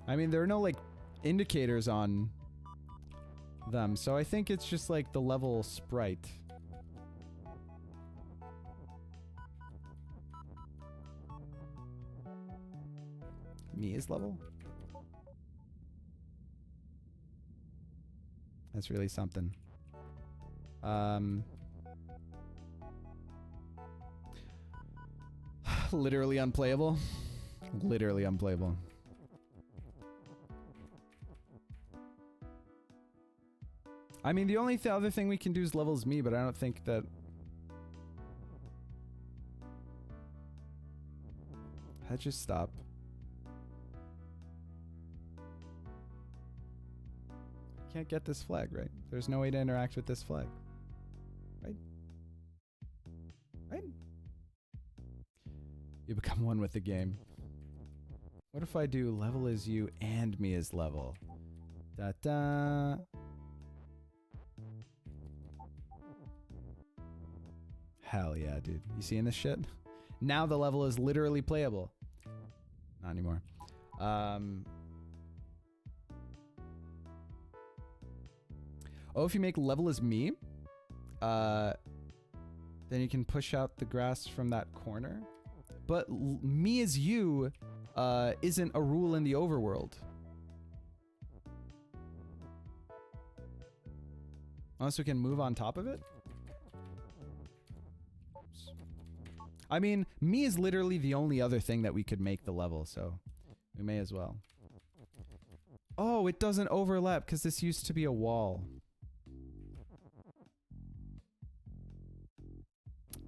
I mean, there are no, like, indicators on them, so I think it's just, like, the level sprite. Me is level? That's really something. Literally unplayable. Literally unplayable. I mean, the only other thing we can do is levels me, but I don't think that... That just stop. Can't get this flag, right? There's no way to interact with this flag. Right? Right? You become one with the game. What if I do level is you and me is level? Da-da. Hell yeah, dude. You seeing this shit? Now the level is literally playable. Not anymore. Oh, if you make level as me, then you can push out the grass from that corner. But me as you isn't a rule in the overworld. Unless we can move on top of it? Oops. I mean, me is literally the only other thing that we could make the level, so we may as well. Oh, it doesn't overlap because this used to be a wall.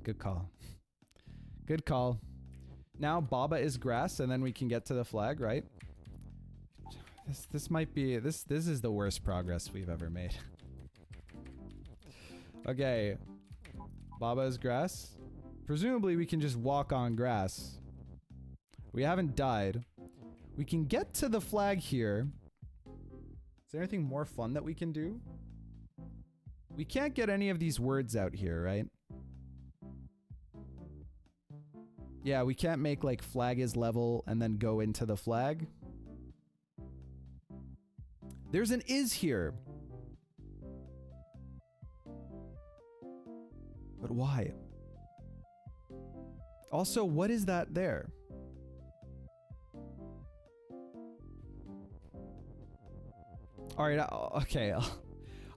Good call. Good call. Now Baba is grass, and then we can get to the flag, right? This might be this is the worst progress we've ever made. Okay. Baba is grass. Presumably we can just walk on grass. We haven't died. We can get to the flag here. Is there anything more fun that we can do? We can't get any of these words out here, right? Yeah, we can't make like flag is level and then go into the flag. There's an is here. But why? Also, what is that there? All right, okay.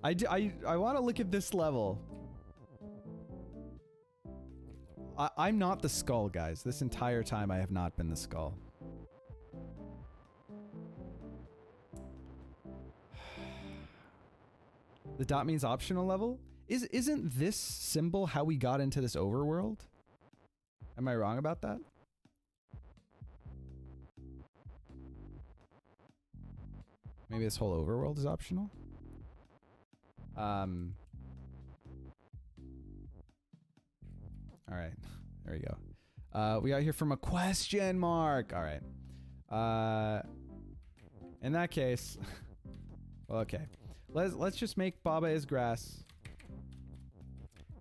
I want to look at this level. I'm not the skull, guys. This entire time I have not been the skull. The dot means optional level? Isn't this symbol how we got into this overworld? Am I wrong about that? Maybe this whole overworld is optional? All right, there we go. We got here from a question mark. All right. In that case, well, okay. Let's just make Baba is grass.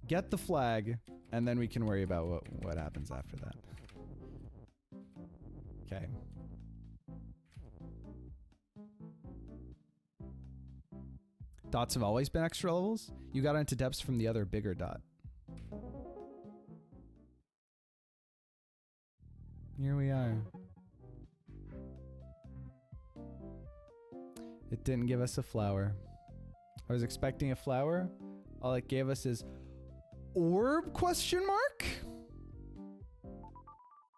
Get the flag, and then we can worry about what happens after that. Okay. Dots have always been extra levels. You got into depths from the other bigger dot. Here we are. It didn't give us a flower. I was expecting a flower. All it gave us is orb question mark?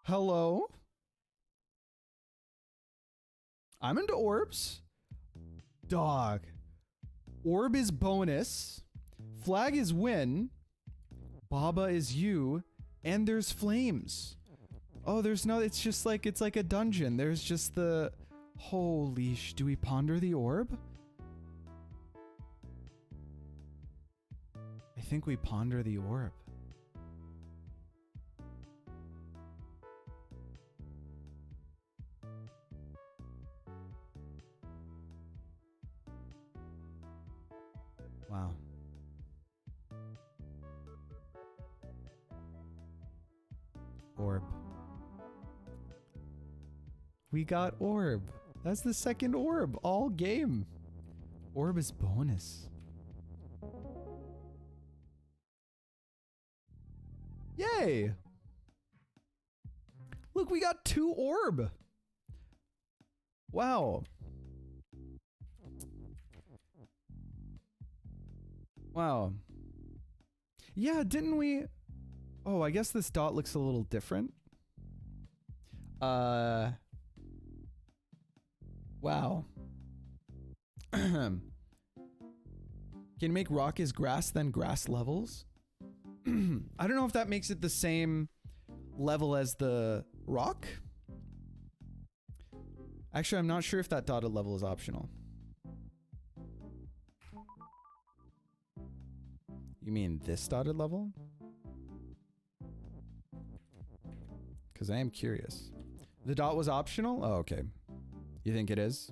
Hello? I'm into orbs. Dog. Orb is bonus. Flag is win. Baba is you. And there's flames. Oh, there's no, it's just like, it's like a dungeon. There's just the, holy do we ponder the orb? I think we ponder the orb. Wow. Orb. We got orb. That's the second orb all game. Orb is bonus. Yay! Look, we got 2 orb. Wow. Wow. Yeah, didn't we? Oh, I guess this dot looks a little different. Wow. Can you make rock as grass, then grass levels? I don't know if that makes it the same level as the rock. Actually, I'm not sure if that dotted level is optional. You mean this dotted level? Because I am curious. The dot was optional? Oh, okay. You think it is?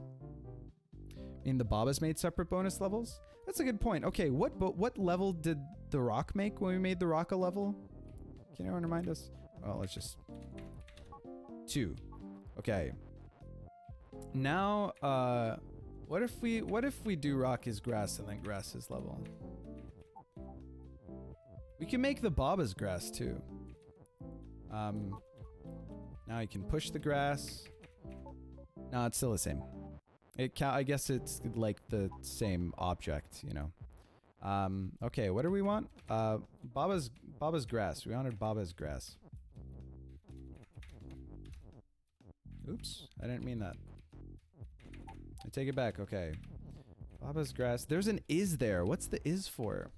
I mean, the Babas made separate bonus levels? That's a good point. Okay, what level did the rock make when we made the rock a level? Can anyone remind us? Oh, let's just... 2. Okay. Now, what if we do rock as grass and then grass as level? We can make the Babas grass too. Now you can push the grass. No, it's still the same. I guess it's like the same object, you know. Okay, what do we want? Baba's grass. We wanted Baba's grass. Oops, I didn't mean that. I take it back, okay. Baba's grass. There's an is there. What's the is for?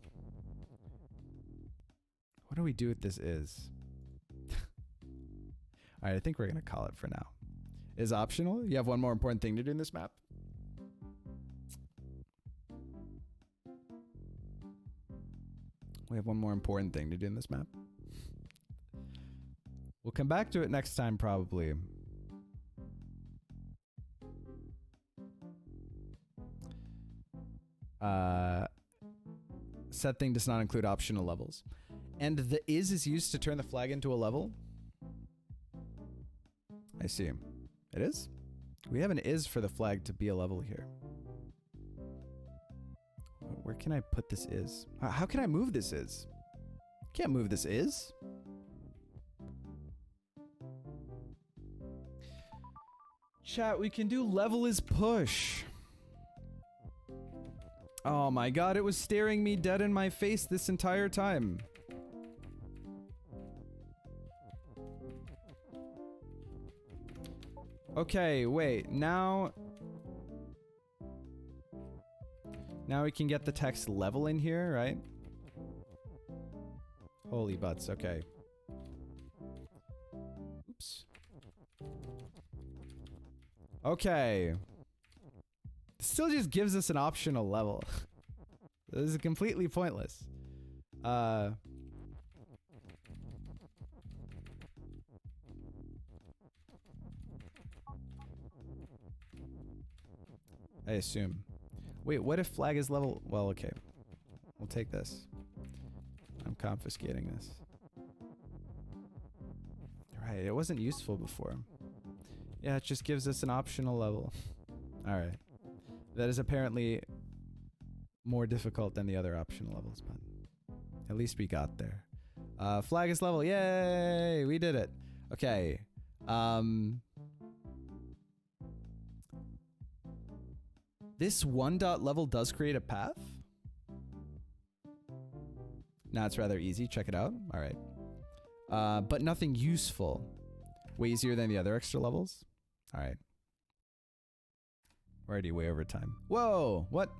What do we do with this is? Alright, I think we're gonna call it for now. Is optional? You have one more important thing to do in this map? We have one more important thing to do in this map. We'll come back to it next time, probably. Set thing does not include optional levels. And the is used to turn the flag into a level? I see. It is? We have an is for the flag to be a level here. Where can I put this is? How can I move this is? Can't move this is. Chat, we can do level is push. Oh my god, it was staring me dead in my face this entire time. Okay, wait, now we can get the text level in here, right? Holy butts, okay. Oops. Okay. Still just gives us an optional level. This is completely pointless. I assume. Wait, what if flag is level? Well, okay. We'll take this. I'm confiscating this. Right, it wasn't useful before. Yeah, it just gives us an optional level. Alright. That is apparently more difficult than the other optional levels, but at least we got there. Flag is level, yay! We did it. Okay. This one dot level does create a path. Now it's rather easy. Check it out. All right. But nothing useful. Way easier than the other extra levels. All right. We're already way over time. Whoa! What?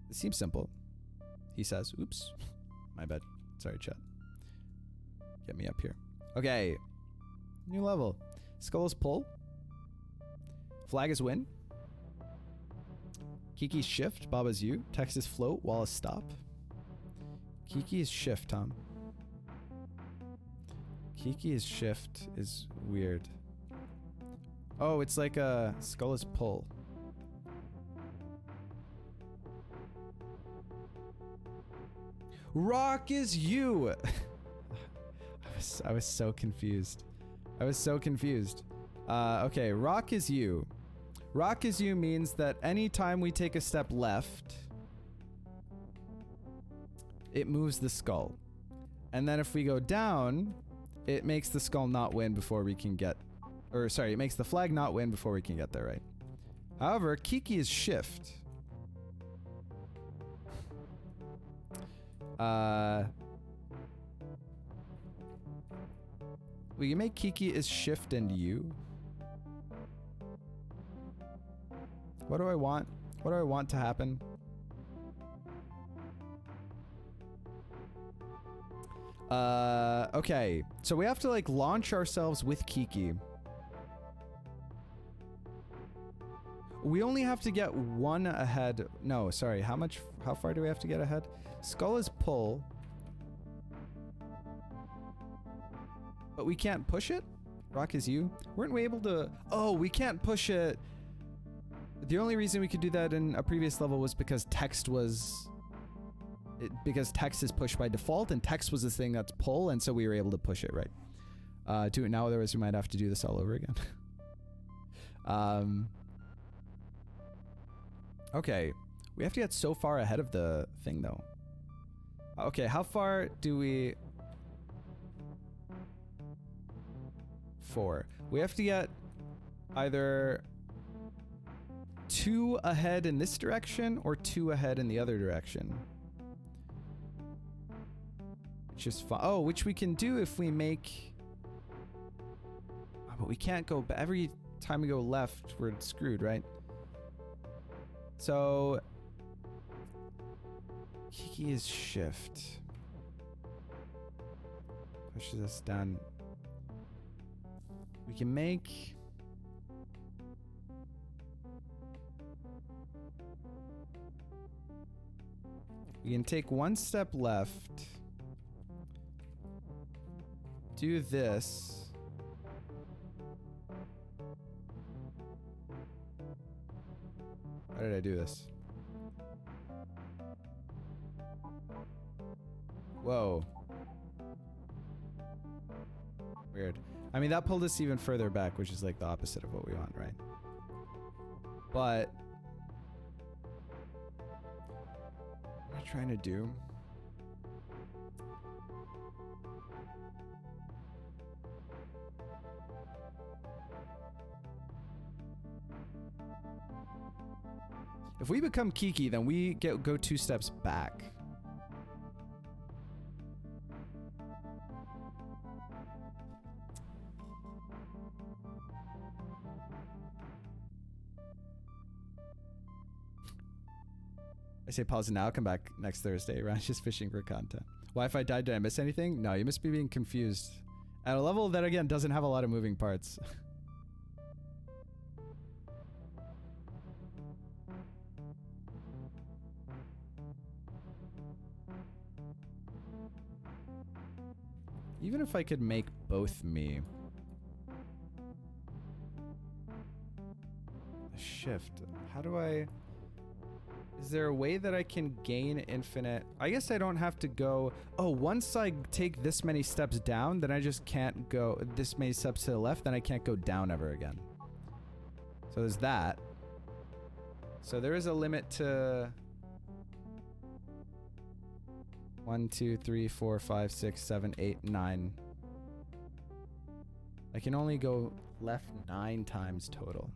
It seems simple. He says. Oops. My bad. Sorry, chat. Get me up here. Okay. New level. Skull is pull. Flag is win. Kiki's shift. Baba's U. Text is float. Wall is stop. Kiki's shift, Tom. Kiki's shift is weird. Oh, it's like a skull is pull. Rock is you. I was so confused. I was so confused. Okay, rock is you. Rock is you means that anytime we take a step left, it moves the skull. And then if we go down, it makes the skull not win before we can get... Or sorry, it makes the flag not win before we can get there, right? However, Kiki is shift. We can make Kiki is shift and U. What do I want? What do I want to happen? Okay. So we have to like launch ourselves with Kiki. We only have to get one ahead. No, sorry. How far do we have to get ahead? Skull is pull. But we can't push it? Rock is you. Weren't we able to... Oh, we can't push it. The only reason we could do that in a previous level was because text was... because text is pushed by default, and text was the thing that's pull, and so we were able to push it, right? Do it now, otherwise we might have to do this all over again. Okay. We have to get so far ahead of the thing, though. Okay, how far do we... 4. We have to get either 2 ahead in this direction or 2 ahead in the other direction. Which is fine. Oh, which we can do if we make... Oh, but we can't go... Every time we go left, we're screwed, right? So... Kiki is shift. Pushes us down. We can make... We can take 1 step left. Do this. How did I do this? Whoa. Weird. I mean, that pulled us even further back, which is like the opposite of what we want, right? But... what am I trying to do? If we become Kiki, then we go 2 steps back. I say pause now, come back next Thursday. Ryan's just fishing for content. Wi-Fi died, did I miss anything? No, you must be being confused. At a level that, again, doesn't have a lot of moving parts. Even if I could make both me. Shift. How do I... Is there a way that I can gain infinite... I guess I don't have to go... Oh, once I take this many steps down, then I just can't go this many steps to the left, then I can't go down ever again. So there's that. So there is a limit to... 1, 2, 3, 4, 5, 6, 7, 8, 9. I can only go left 9 times total.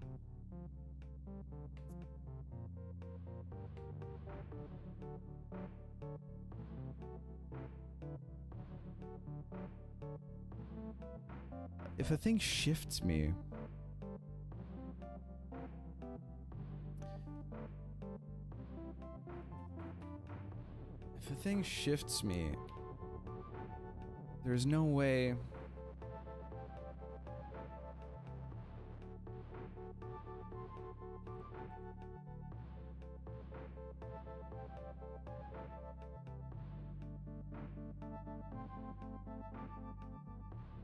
If a thing shifts me... If a thing shifts me... There's no way...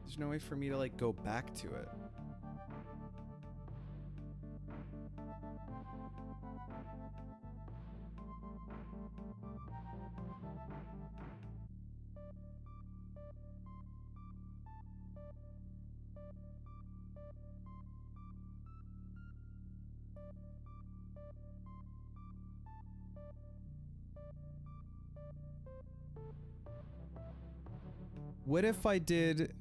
There's no way for me to like go back to it. What if I did...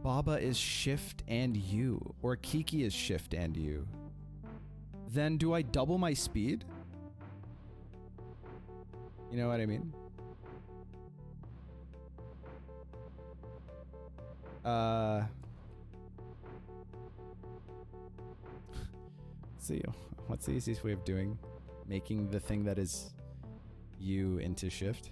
Baba is shift and U, or Kiki is shift and U. Then do I double my speed? You know what I mean? Let's see, what's the easiest way of making the thing that is U into shift?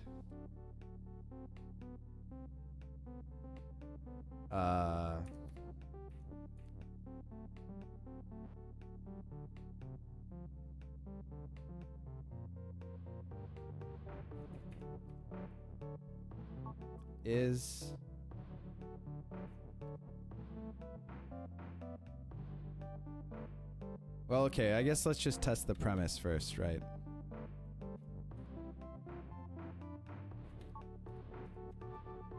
Well, okay, I guess let's just test the premise first, right?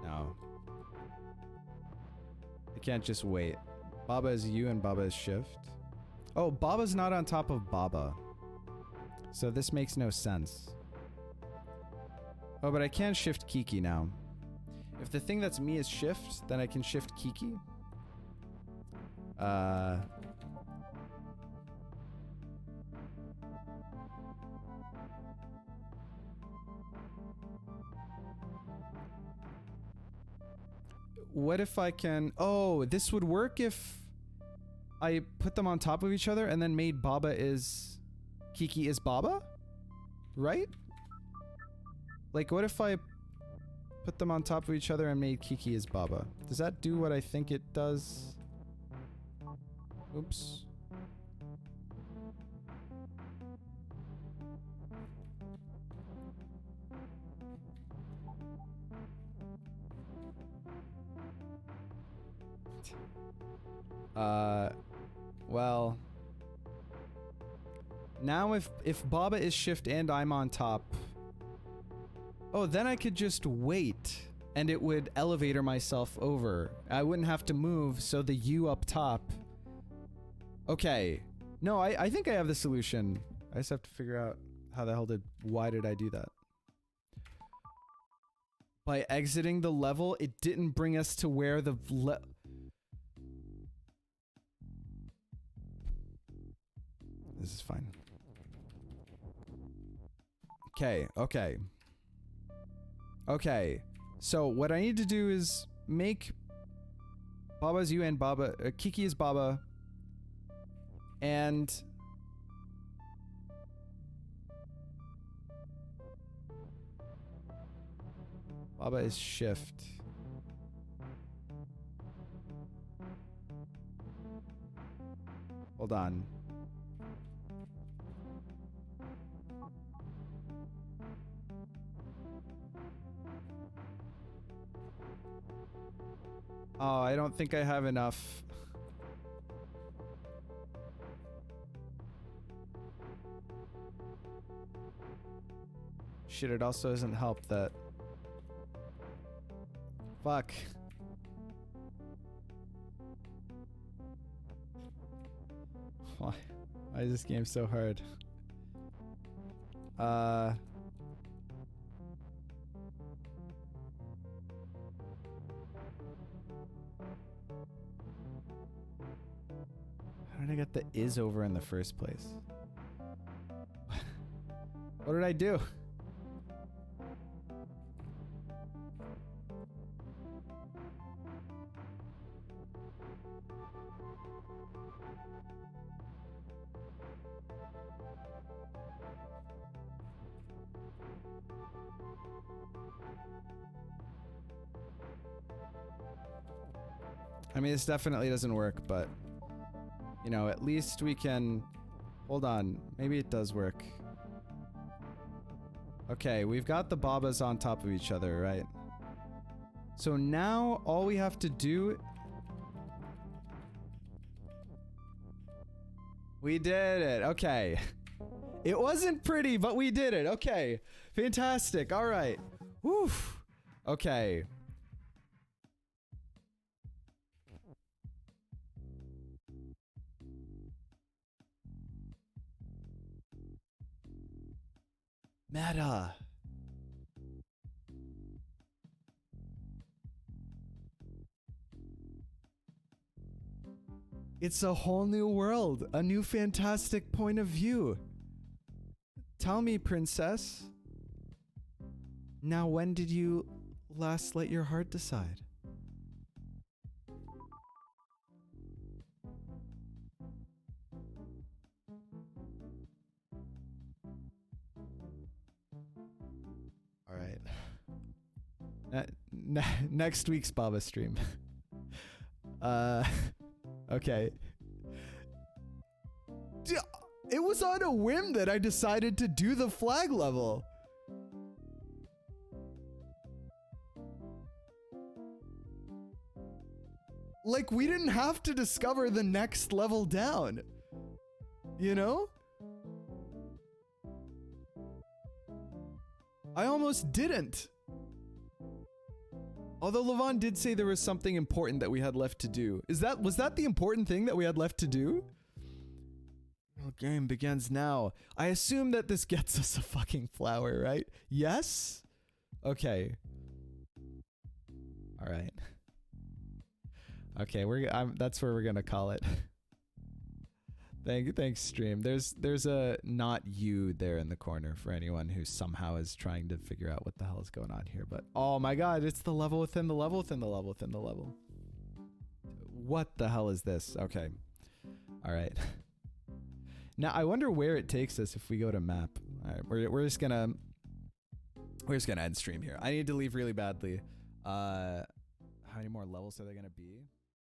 No. I can't just wait. Baba is U and Baba is shift. Oh, Baba's not on top of Baba. So this makes no sense. Oh, but I can shift Kiki now. If the thing that's me is shift, then I can shift Kiki. What if I can... Oh, this would work if I put them on top of each other and then made Baba is... Kiki is Baba? Right? Like, what if I put them on top of each other and made Kiki is Baba? Does that do what I think it does? Oops. Well, now if Baba is shift and I'm on top, oh, then I could just wait and it would elevator myself over. I wouldn't have to move, so the U up top. Okay. No, I think I have the solution. I just have to figure out how the hell why did I do that? By exiting the level, it didn't bring us to where the This is fine. Okay, okay. Okay. So what I need to do is make Baba's U and Baba, Kiki is Baba, and Baba is shift. Hold on. Oh, I don't think I have enough. Shit, it also doesn't help that... Fuck. Why is this game so hard? How did I get the is over in the first place? What did I do? I mean, this definitely doesn't work, but, you know, at least we can... Hold on. Maybe it does work. Okay, we've got the Babas on top of each other, right? So now all we have to do... We did it. Okay. It wasn't pretty, but we did it. Okay. Fantastic. All right. Whew. Okay. Meta. It's a whole new world, a new fantastic point of view. Tell me, princess. Now, when did you last let your heart decide? All right. Next week's Baba stream. Okay. It was on a whim that I decided to do the flag level. Like, we didn't have to discover the next level down. You know? I almost didn't. Although Levon did say there was something important that we had left to do. Was that the important thing that we had left to do? The game begins now. I assume that this gets us a fucking flower, right? Yes? Okay. All right. Okay, that's where we're gonna call it. Thanks, stream. There's a not you there in the corner for anyone who somehow is trying to figure out what the hell is going on here. But oh my god, it's the level within the level within the level within the level. What the hell is this? Okay. All right. Now I wonder where it takes us if we go to map. All right, we're just gonna end stream here. I need to leave really badly. How many more levels are there gonna be?